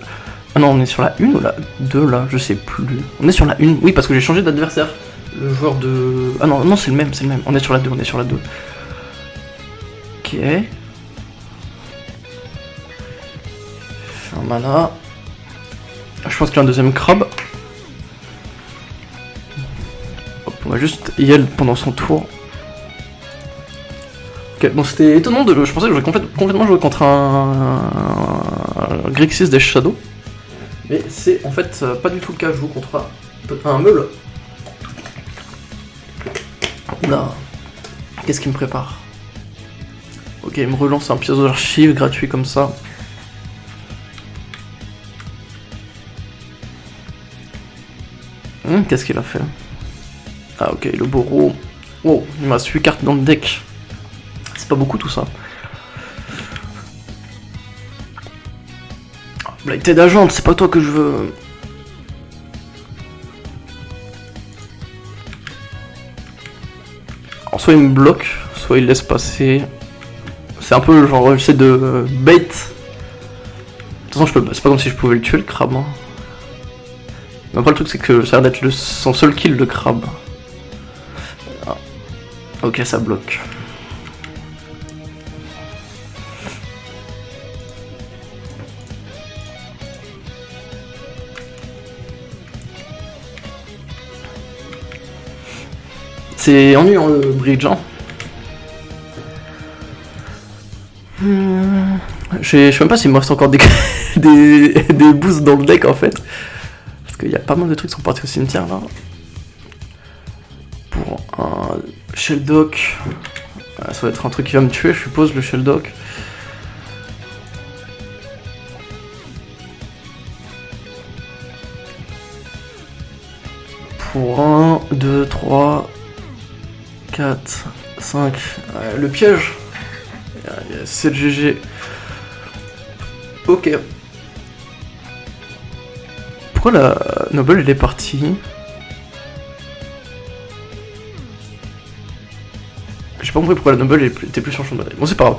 Speaker 1: Ah non, on est sur la 1 ou la 2 là, je sais plus. On est sur la 1, oui, parce que j'ai changé d'adversaire. Le joueur de... Ah non, non, c'est le même, c'est le même. On est sur la 2, on est sur la 2. Ok. Un mana. Je pense qu'il y a un deuxième crabe. Hop, on va juste yell pendant son tour. Ok, bon c'était étonnant de... Je pensais que j'aurais complètement joué contre un Grixis des Shadows. Mais c'est en fait pas du tout le cas, je joue contre un meule. Oula. Qu'est-ce qu'il me prépare? Ok, il me relance un pièce d'archive gratuit comme ça. Qu'est-ce qu'il a fait? Ah ok, le bourreau. Oh, il m'a 8 cartes dans le deck. C'est pas beaucoup tout ça. Blighted Agent, c'est pas toi que je veux. Alors soit il me bloque, soit il laisse passer. C'est un peu genre j'essaie de bait. De toute façon je peux. C'est pas comme si je pouvais le tuer le crabe. Hein. Mais après le truc c'est que ça a l'air d'être son seul kill le crabe. Ah. Ok, ça bloque. C'est ennuyant le bridge, hein. Je sais même pas s'il me reste encore des boosts dans le deck en fait. Parce qu'il y a pas mal de trucs qui sont partis au cimetière là. Pour un Shelldock. Ça va être un truc qui va me tuer, je suppose, le Shelldock. Pour 1, 2, 3, 4, 5. Le piège. C'est le GG. Ok. Pourquoi la Noble elle est partie? J'ai pas compris pourquoi la Noble était plus sur le champ de bataille. Bon, c'est pas grave.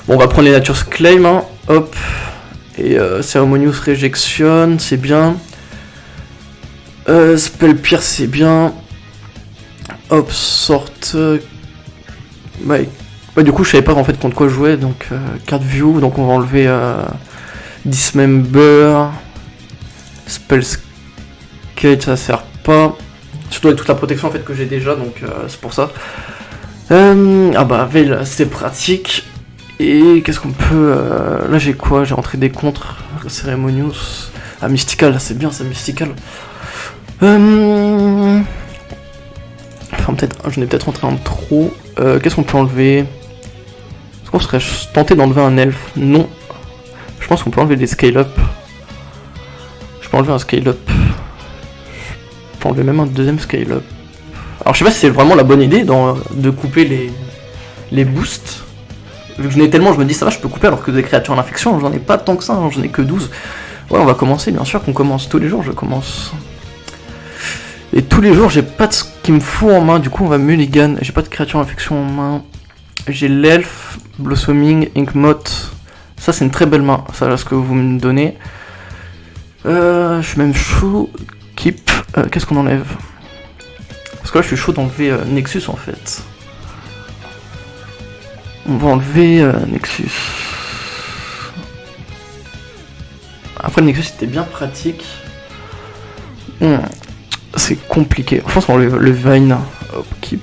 Speaker 1: Bon, on va prendre les Nature's Claim. Hein. Hop. Et Ceremonious Rejection, c'est bien. Spell Pierce, c'est bien. Hop, sorte. Ouais, du coup, je savais pas en fait contre quoi jouer. Donc, card view. Donc, on va enlever Dismember. Spell Skate, ça sert pas. Surtout avec toute la protection en fait que j'ai déjà. Donc, c'est pour ça. Ah bah, Veil, c'est pratique. Et qu'est-ce qu'on peut. Là, j'ai quoi? J'ai rentré des contres. Ceremonious. Ah, Mystical, c'est bien ça, Mystical. Enfin, peut-être. J'en ai peut-être rentré un trop. Qu'est-ce qu'on peut enlever? Est-ce qu'on serait tenté d'enlever un elfe? Non. Je pense qu'on peut enlever des scale-up. Je peux enlever un scale-up. Je peux enlever même un deuxième scale-up. Alors je sais pas si c'est vraiment la bonne idée de couper les boosts. vu que j'en ai tellement, je me dis ça va, je peux couper, alors que des créatures en infection, j'en ai pas tant que ça, hein, j'en ai que 12. Ouais, on va commencer, bien sûr qu'on commence tous les jours, je commence. Et tous les jours, j'ai pas de ce qu'il me faut en main, du coup on va mulligan. J'ai pas de créature en infection en main. J'ai l'elfe, blossoming, inkmoth. Ça c'est une très belle main, ça là ce que vous me donnez. Je suis même chaud. Keep. Qu'est-ce qu'on enlève? Parce que là je suis chaud d'enlever Nexus en fait. On va enlever Nexus. Après le Nexus c'était bien pratique. C'est compliqué. Je pense qu'on va enlever le Vine. Hop, keep.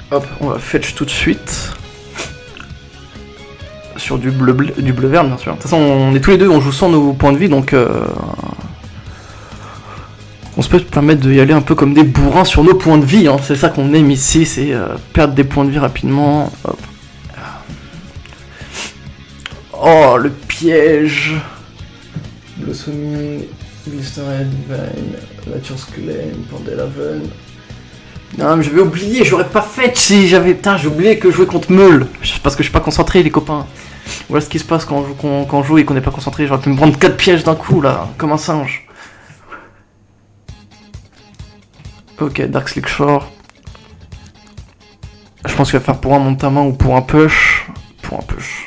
Speaker 1: Hop, on va fetch tout de suite. Sur du bleu vert bien sûr. De toute façon on est tous les deux, on joue sans nos points de vie donc on se peut se permettre d'y aller un peu comme des bourrins sur nos points de vie, hein. C'est ça qu'on aime ici, c'est perdre des points de vie rapidement. Hop. Oh le piège. Blossoming, Blisterhead, Divine, Nature's Claim, Pandelaven. Non mais j'avais oublié, j'aurais pas fait si j'avais... Putain, j'ai oublié que je jouais contre Meul. Parce que je suis pas concentré les copains. Voilà ce qui se passe quand on joue et qu'on n'est pas concentré. J'aurais pu me prendre 4 pièges d'un coup là, comme un singe. Ok, Dark Slick Shore. Je pense qu'il va faire pour un Montama ou pour un push. Pour un push.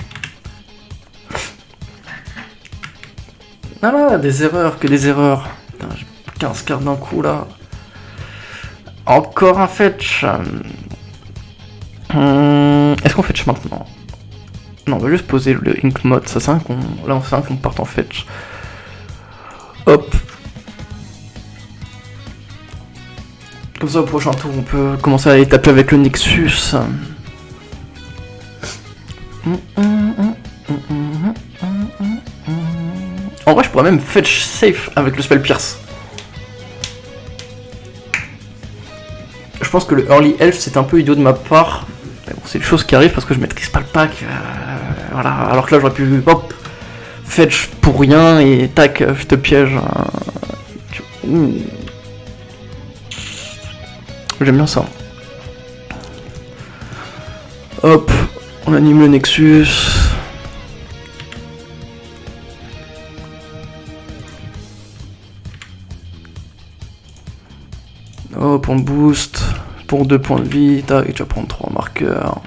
Speaker 1: Ah là, des erreurs, que des erreurs. Putain, j'ai 15 cartes d'un coup là. Encore un fetch. Est-ce qu'on fetch maintenant? Non, on va juste poser le inkmoth. Ça c'est un qu'on... Là on fait un qu'on parte en fetch. Hop. Comme ça au prochain tour on peut commencer à aller taper avec le Nexus. En vrai je pourrais même fetch safe avec le spell pierce. Je pense que le early elf c'est un peu idiot de ma part. Mais bon, c'est une chose qui arrive parce que je maîtrise pas le pack. Voilà. Alors que là j'aurais pu hop fetch pour rien et tac je te piège. J'aime bien ça. Hop, on anime le Nexus. Hop, on boost pour 2 points de vie. Tac, tu vas prendre 3 marqueurs.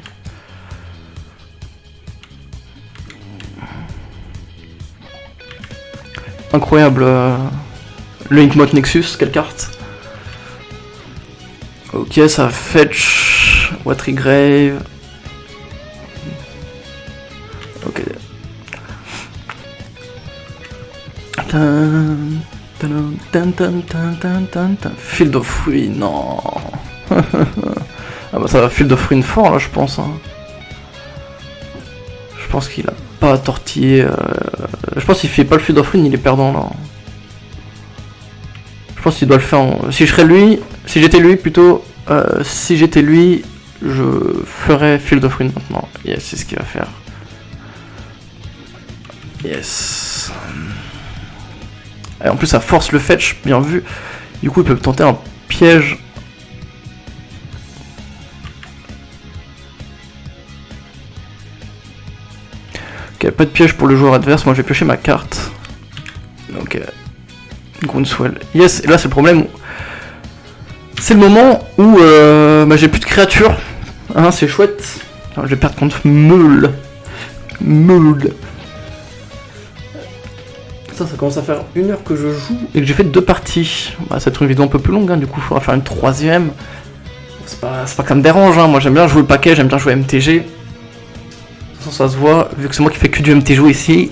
Speaker 1: Incroyable. Le inkmoth Nexus, quelle carte. Ok, ça fetch. Watery Grave. Ok. Field of Ruin, non. Ah bah ça va Field of Ruin fort là je pense. Hein. Je pense qu'il a pas tortillé. Je pense qu'il fait pas le Field of Ruin, il est perdant là. Je pense qu'il doit le faire en... Si je serais lui, si j'étais lui plutôt, si j'étais lui, je ferais Field of Ruin maintenant. Yes, c'est ce qu'il va faire. Yes. Et en plus ça force le fetch, bien vu. Du coup il peut tenter un piège. Ok, pas de piège pour le joueur adverse, moi je vais piocher ma carte. Ok. Groundswell. Yes, et là c'est le problème. C'est le moment où bah, j'ai plus de créatures. Hein, c'est chouette. Alors, je vais perdre contre Meul. Meul. Ça commence à faire 1 heure que je joue et que j'ai fait 2 parties. Bah, ça va être une vidéo un peu plus longue, hein, du coup il faudra faire une 3ème. C'est pas que ça me dérange, hein. Moi j'aime bien jouer le paquet, j'aime bien jouer MTG. De toute façon ça se voit, vu que c'est moi qui fais que du MTG ici.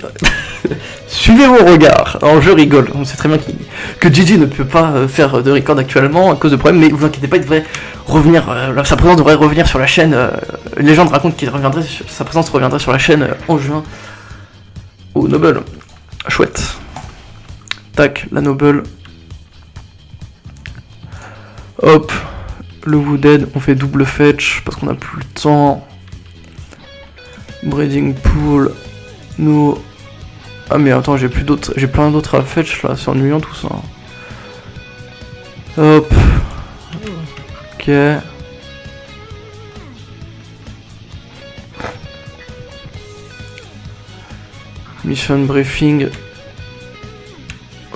Speaker 1: Suivez vos regards. Alors je rigole, on sait très bien que Gigi ne peut pas faire de record actuellement à cause de problèmes, mais vous inquiétez pas, il devrait revenir, sa présence devrait revenir sur la chaîne. Les gens racontent qu'il reviendrait, sa présence reviendrait sur la chaîne en juin au Noble. Chouette. Tac, la Noble. Hop. Le Wooded, on fait double fetch parce qu'on a plus le temps. Breeding Pool. Nous. Ah mais attends, j'ai plus d'autres. J'ai plein d'autres à fetch là, c'est ennuyant tout ça. Hop. Ok. Mission briefing.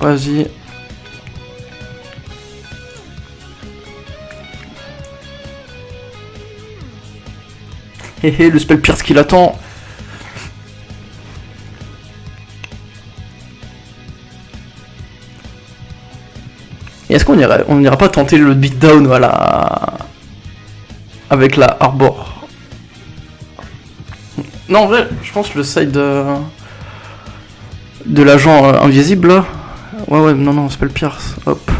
Speaker 1: Vas-y. Hé le spell Pierce qui l'attend. Et est-ce qu'on n'ira pas tenter le beatdown, voilà, avec la Arbor? Non, en vrai, je pense le side de l'agent invisible là. Ouais, non, spell Pierce, hop.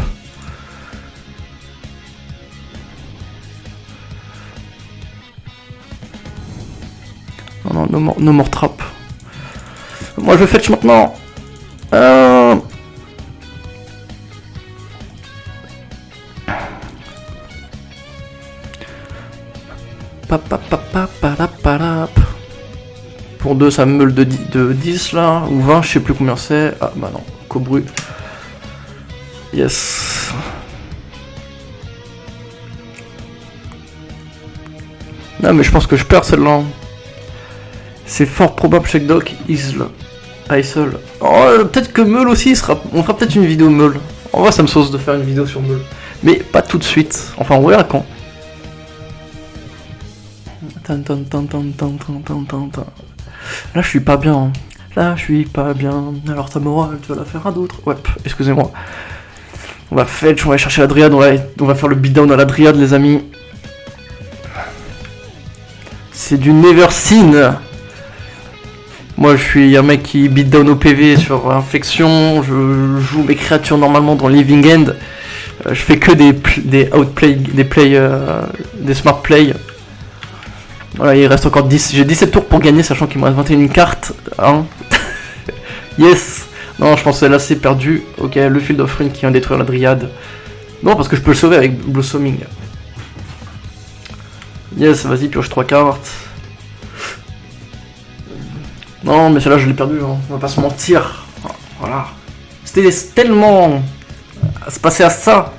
Speaker 1: Non, no more trap. Moi je fetch maintenant. Pour 2 ça me meule de 10 là, ou 20, je sais plus combien c'est. Ah bah non, Cobru. Yes. Non mais je pense que je perds celle-là. C'est fort probable, check doc, Isle. Oh, peut-être que Meule aussi sera. On fera peut-être une vidéo Meule. En vrai, ça me sauce de faire une vidéo sur Meule. Mais pas tout de suite. Enfin, on verra quand. Là, je suis pas bien. Hein. Là, je suis pas bien. Alors, ta morale, tu vas la faire à d'autres. Ouais, excusez-moi. On va fetch, on va chercher la Dryade. On va faire le beatdown à la Dryade, les amis. C'est du never seen. Moi je suis un mec qui beatdown au PV sur infection, je joue mes créatures normalement dans Living End, je fais que des outplay, des smart play. Voilà, il reste encore 10, j'ai 17 tours pour gagner sachant qu'il me reste 21 cartes. Hein. Yes. Non, je pensais là c'est perdu. Ok, le Field of Ruin qui vient détruire la Dryade. Non, parce que je peux le sauver avec Blossoming. Yes, vas-y, pioche 3 cartes. Non, mais celle-là, je l'ai perdu, hein. On va pas se mentir. Voilà. C'était tellement à se passer à ça.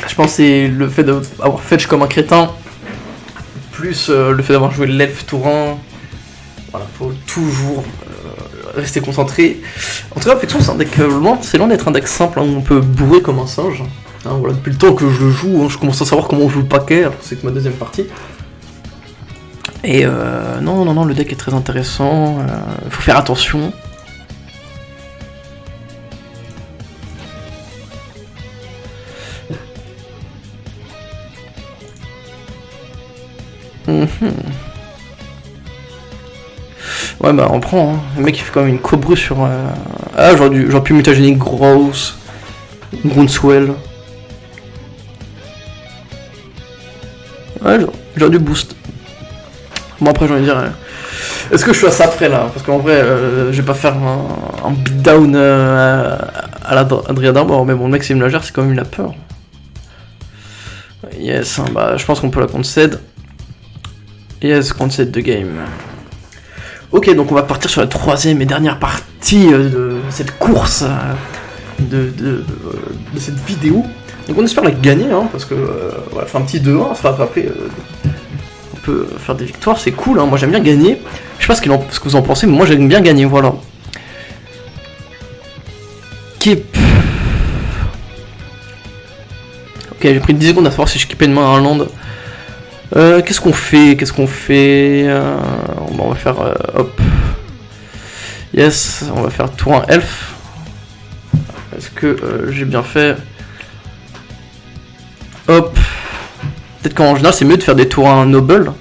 Speaker 1: Je pense que c'est le fait d'avoir fetch comme un crétin, plus le fait d'avoir joué l'elfe tour 1. Voilà, faut toujours rester concentré. En tout cas, Affection, c'est un deck c'est loin d'être un deck simple, hein, où on peut bourrer comme un singe. Hein, voilà, depuis le temps que je le joue, hein, je commence à savoir comment on joue le paquet, alors c'est que ma deuxième partie. Et non, le deck est très intéressant, faut faire attention. Ouais bah on prend, hein. Le mec il fait quand même une Cobru sur... Ah j'aurais pu mutagénique Gross, Groundswell. Ouais j'aurais dû boost. Bon après j'ai envie de dire, est-ce que je suis à ça après là? Parce qu'en vrai je vais pas faire un beatdown à la Dryade Arbor, mais bon le mec c'est une lagère, c'est quand même la peur. Yes, hein, bah je pense qu'on peut la concede. Yes, concede de game. Ok, donc on va partir sur la troisième et dernière partie de cette course, de cette vidéo. Donc on espère la gagner, hein, parce que voilà, faire un petit 2-1, on se fera attraper. On peut faire des victoires, c'est cool, hein. Moi j'aime bien gagner. Je sais pas ce que vous en pensez, mais moi j'aime bien gagner, voilà. Keep. Ok, j'ai pris 10 secondes à savoir si je keepais une main à un land. Qu'est-ce qu'on fait? On va faire hop. Yes, on va faire tour 1 elf. Est-ce que j'ai bien fait? Hop. Peut-être qu'en général c'est mieux de faire des tours 1 noble.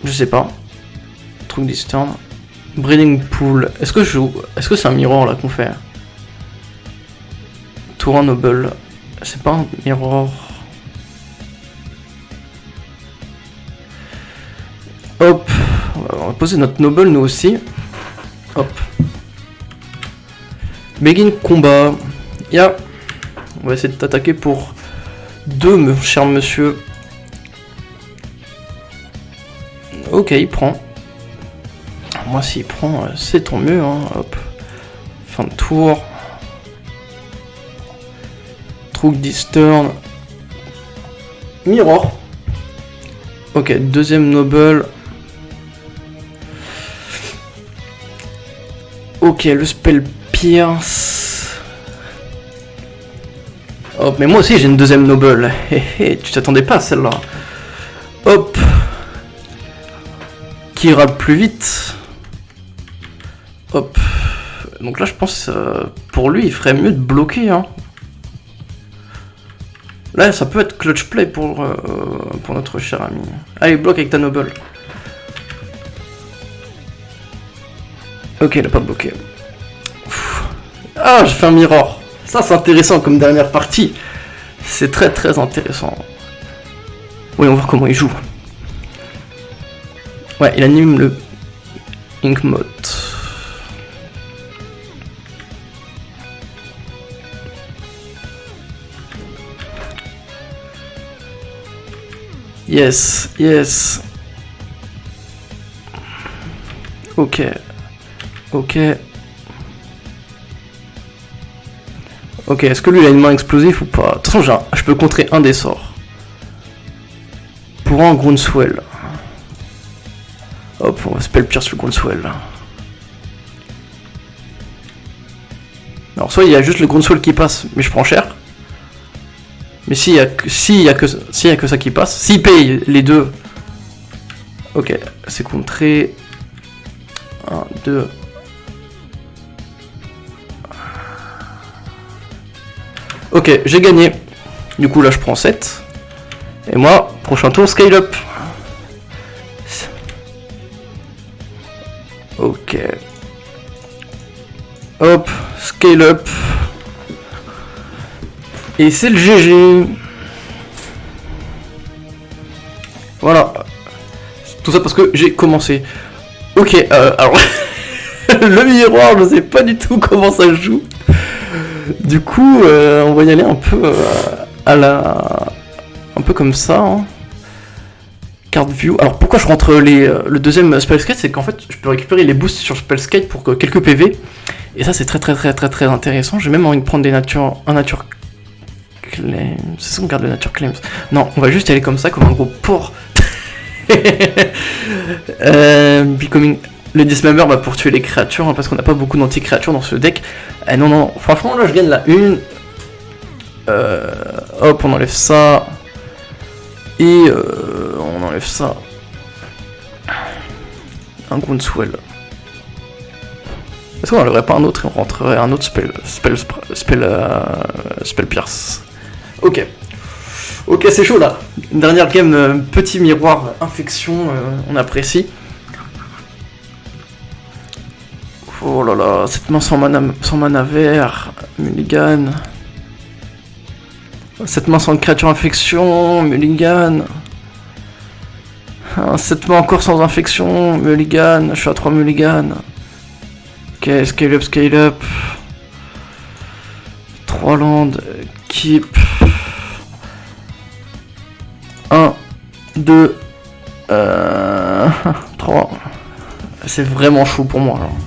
Speaker 1: Je sais pas. Truc d'Eastern. Breeding pool. Est-ce que c'est un mirror là qu'on fait? Tour 1 noble. C'est pas un mirror. Hop, on va poser notre noble nous aussi. Hop. Begin combat. Ya. On va essayer de t'attaquer pour 2, mon cher monsieur. Ok, il prend. Moi, s'il prend, c'est tant mieux. Hein. Hop. Fin de tour. Truc d'Eastern. Mirror. Ok, deuxième noble. Ok, le spell pierce. Hop, mais moi aussi j'ai une deuxième noble. Tu t'attendais pas à celle-là. Hop. Qui ira le plus vite. Hop. Donc là je pense pour lui il ferait mieux de bloquer. Hein. Là ça peut être clutch play pour notre cher ami. Allez, bloque avec ta noble. Ok, il a pas bloqué. Ah, j'ai fait un mirror. Ça c'est intéressant comme dernière partie. C'est très très intéressant. Oui, on va voir comment il joue. Ouais, il anime le Inkmoth. Yes, yes. Ok. Ok. Ok, est-ce que lui il a une main explosive ou pas? De toute façon, je peux contrer un des sorts. Pour un Groundswell. Hop, on va spell pierce le Groundswell. Alors, soit il y a juste le Groundswell qui passe, mais je prends cher. Mais s'il y a que ça qui passe, s'il paye les deux. Ok, c'est contré. 1, 2. Ok, j'ai gagné. Du coup, là, je prends 7. Et moi, prochain tour, scale up. Ok. Hop, scale up. Et c'est le GG. Voilà. Tout ça parce que j'ai commencé. Ok, alors... le miroir, je sais pas du tout comment ça se joue. Du coup, on va y aller un peu à la... Un peu comme ça. Hein. Card view. Alors pourquoi je rentre le deuxième Spellskate, c'est qu'en fait, je peux récupérer les boosts sur Spellskate pour quelques PV. Et ça, c'est très intéressant. J'ai même envie de prendre un nature claims. C'est ça qu'on garde le nature claims. Non, on va juste y aller comme ça, comme un gros porc. Becoming... Le dismember pour tuer les créatures, hein, parce qu'on n'a pas beaucoup d'anti-créatures dans ce deck. Non, franchement là je gagne la 1. Hop, on enlève ça. Et on enlève ça. Un Groundswell. Est-ce qu'on n'enlèverait pas un autre et on rentrerait un autre spell pierce. Ok. Ok, c'est chaud là. Une dernière game, petit miroir, infection, on apprécie. Oh là là, cette main sans mana vert, Mulligan. Cette main sans créature infection, Mulligan. Cette main encore sans infection, Mulligan. Je suis à 3 Mulligan. Ok, scale up. 3 landes, keep. 1, 2, 3. C'est vraiment chaud pour moi. Alors.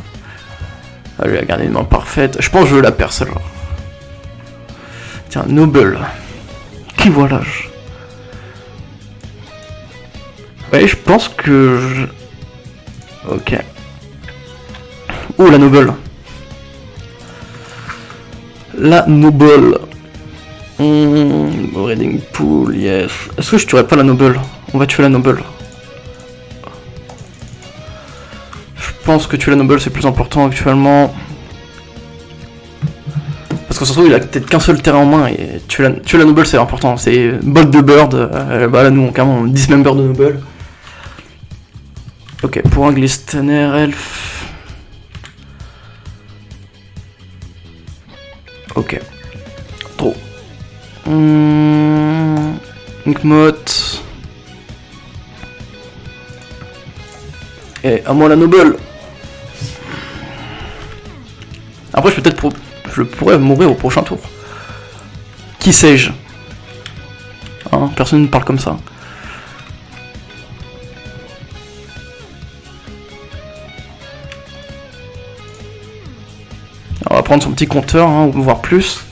Speaker 1: Ah, lui a gardé une main parfaite. Je pense que je la perds celle-là. Tiens, Noble. Qui voilà. Ouais, je pense que Ok. Oh, la Noble. La Noble. Breeding Pool, yes. Est-ce que je tuerais pas la Noble? On va tuer la Noble. Je pense que tuer la Noble c'est plus important actuellement. Parce que surtout il a peut-être qu'un seul terrain en main et tuer la Noble c'est important. C'est Bolt de Bird, bah là nous on carrément dismember de Noble. Ok, pour un Glistener Elf. Ok. Trop. Inkmoth. Et à moi la Noble. Après je pourrais mourir au prochain tour. Qui sais-je? Hein, personne ne parle comme ça. Alors, on va prendre son petit compteur, hein, voire plus.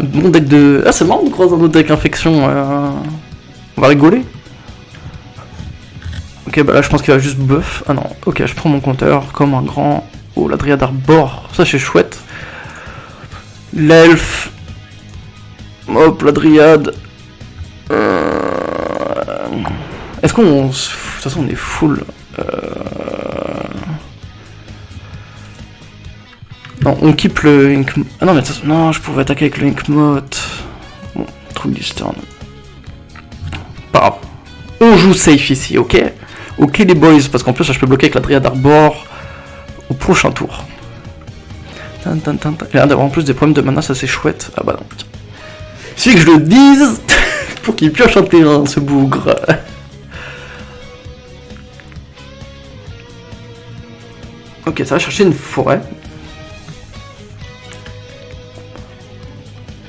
Speaker 1: Bon deck de... Ah c'est marrant de croiser un autre deck infection. On va rigoler. Ok, bah là je pense qu'il va juste buff. Ah non, ok, je prends mon compteur comme un grand. Oh, la Dryad Arbor, ça c'est chouette. L'elfe. Hop, la Dryad. Est-ce qu'on. De toute façon, on est full. Non, on keep le Ink. Ah non, mais non, je pouvais attaquer avec le Inkmoth. Bon, truc du stern. Pas grave. On joue safe ici, ok? Ok les boys, parce qu'en plus là, je peux bloquer avec la Dryad Arbor au prochain tour. Il a l'air d'avoir en plus des problèmes de mana, ça c'est chouette. Ah bah non. Il suffit que je le dise pour qu'il pioche un terrain, ce bougre. Ok, ça va chercher une forêt.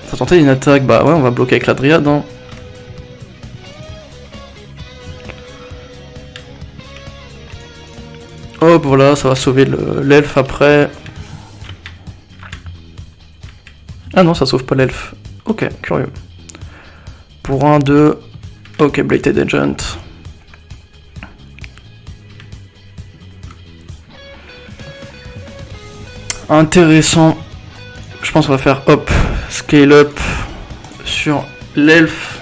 Speaker 1: Ça tentait une attaque, bah ouais, on va bloquer avec la Dryad. Hein. Hop, voilà, ça va sauver l'elfe après. Ah non, ça sauve pas l'elfe. Ok, curieux. Pour 1, 2. Ok, Blighted Agent. Intéressant. Je pense qu'on va faire hop, scale up sur l'elfe.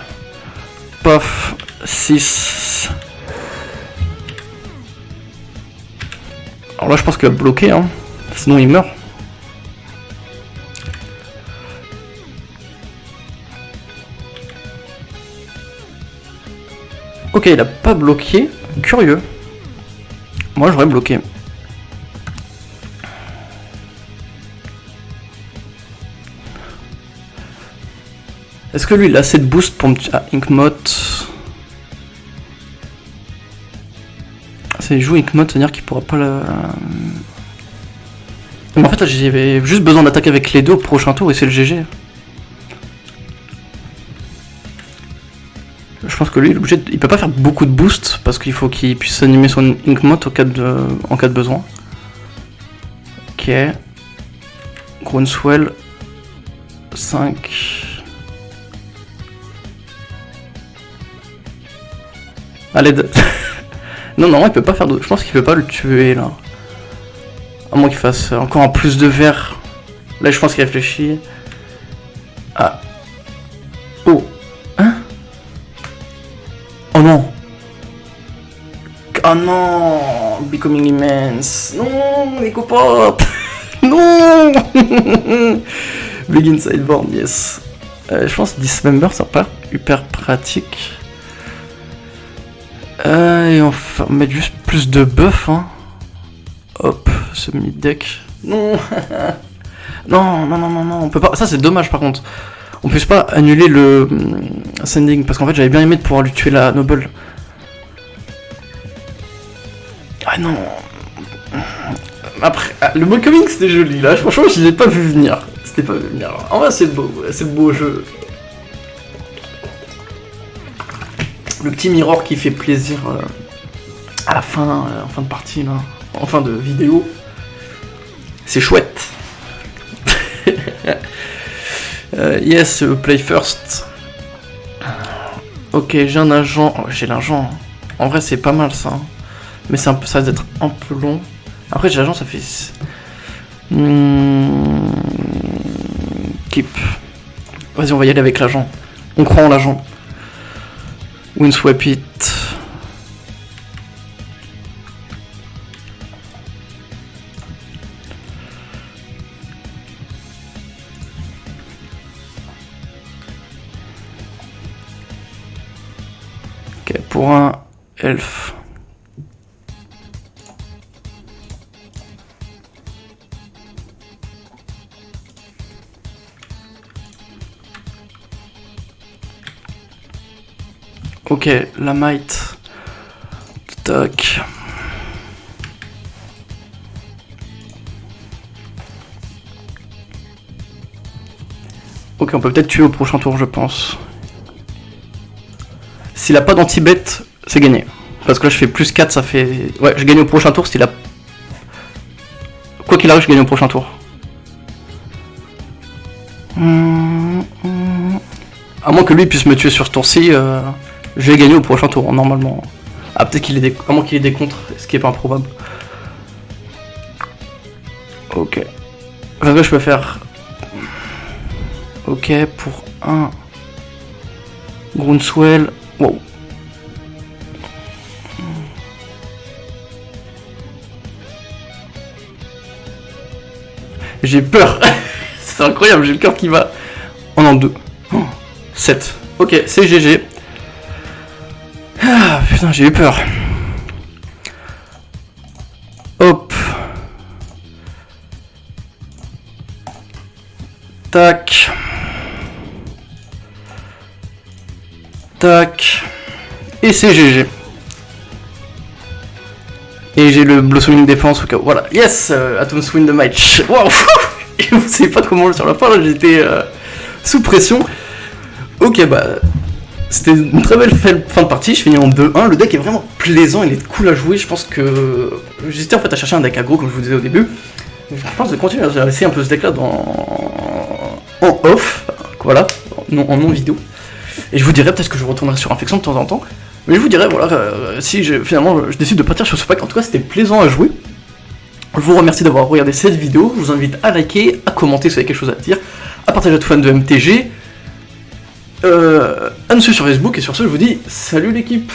Speaker 1: Paf, 6. Alors là, je pense qu'il va bloquer, hein. Sinon il meurt. Ok, il a pas bloqué. Curieux. Moi, j'aurais bloqué. Est-ce que lui, il a assez de boost pour me... Ah, Inkmoth. C'est joue Inkmoth, c'est-à-dire qu'il pourra pas la... Mais en fait, là, j'avais juste besoin d'attaquer avec les deux au prochain tour et c'est le GG. Je pense que lui, il peut pas faire beaucoup de boost parce qu'il faut qu'il puisse animer son Inkmoth en cas de besoin. Ok. Groundswell. 5. Allez. Non, non, il peut pas faire d'autre. Je pense qu'il peut pas le tuer là. À moins qu'il fasse encore un plus de vert. Là, je pense qu'il réfléchit. Ah. Oh. Hein? Oh non. Oh non. Becoming immense. Non, les copains. Non. Begin sideboard, yes. Je pense Dismember, ça part hyper pratique. Et on va mettre juste plus de buff, hein. Hop, ce mid-deck. Non. Non, non, non, non, non, on peut pas. Ça, c'est dommage par contre. On puisse pas annuler le sending parce qu'en fait, j'avais bien aimé de pouvoir lui tuer la noble. Ah non. Après, le Becoming c'était joli là. Franchement, je l'ai pas vu venir. C'était pas vu venir. En vrai, c'est le beau jeu. Le petit mirror qui fait plaisir à la fin, en fin de partie, là, en fin de vidéo. C'est chouette. Yes, play first. Ok, j'ai un agent. Oh, j'ai l'agent. En vrai, c'est pas mal ça. Mais ça va être un peu long. Après, j'ai l'agent, ça fait. Keep. Vas-y, on va y aller avec l'agent. On croit en l'agent. Windswap it. Ok, pour un elfe. Ok, la might. Tac. Ok, on peut peut-être tuer au prochain tour, je pense. S'il a pas d'anti-bet, c'est gagné. Parce que là, je fais plus 4, ça fait... Ouais, je gagne au prochain tour s'il a... Quoi qu'il arrive, je gagne au prochain tour. À moins que lui puisse me tuer sur ce tour-ci, je vais gagner au prochain tour, normalement. Ah, peut-être qu'il ait des... à moins qu'il ait des contres, ce qui est pas improbable. Ok. Enfin, là, je peux faire... Ok, pour un... Groundswell... Wow. J'ai peur. C'est incroyable, j'ai le cœur qui va... Oh non, 2. Oh, 7. Ok, c'est GG. Ah, putain, j'ai eu peur. Hop. Tac. Tac. Et c'est GG. Et j'ai le Blossoming Défense au cas où. Voilà. Yes, Atoms win the match. Waouh. Vous savez pas comment sur la fin, là, j'étais sous pression. Ok, bah... C'était une très belle fin de partie, je finis en 2-1. Le deck est vraiment plaisant, il est cool à jouer. Je pense que... J'hésitais en fait à chercher un deck aggro, comme je vous disais au début. Je pense de continuer à essayer un peu ce deck là en off, voilà, en non vidéo. Et je vous dirai peut-être que je retournerai sur Infection de temps en temps. Mais je vous dirai, voilà, si finalement je décide de partir sur ce pack. En tout cas, c'était plaisant à jouer. Je vous remercie d'avoir regardé cette vidéo. Je vous invite à liker, à commenter si vous avez quelque chose à dire, à partager à tout fan de MTG. À nous suivre sur Facebook, et sur ce, je vous dis salut l'équipe!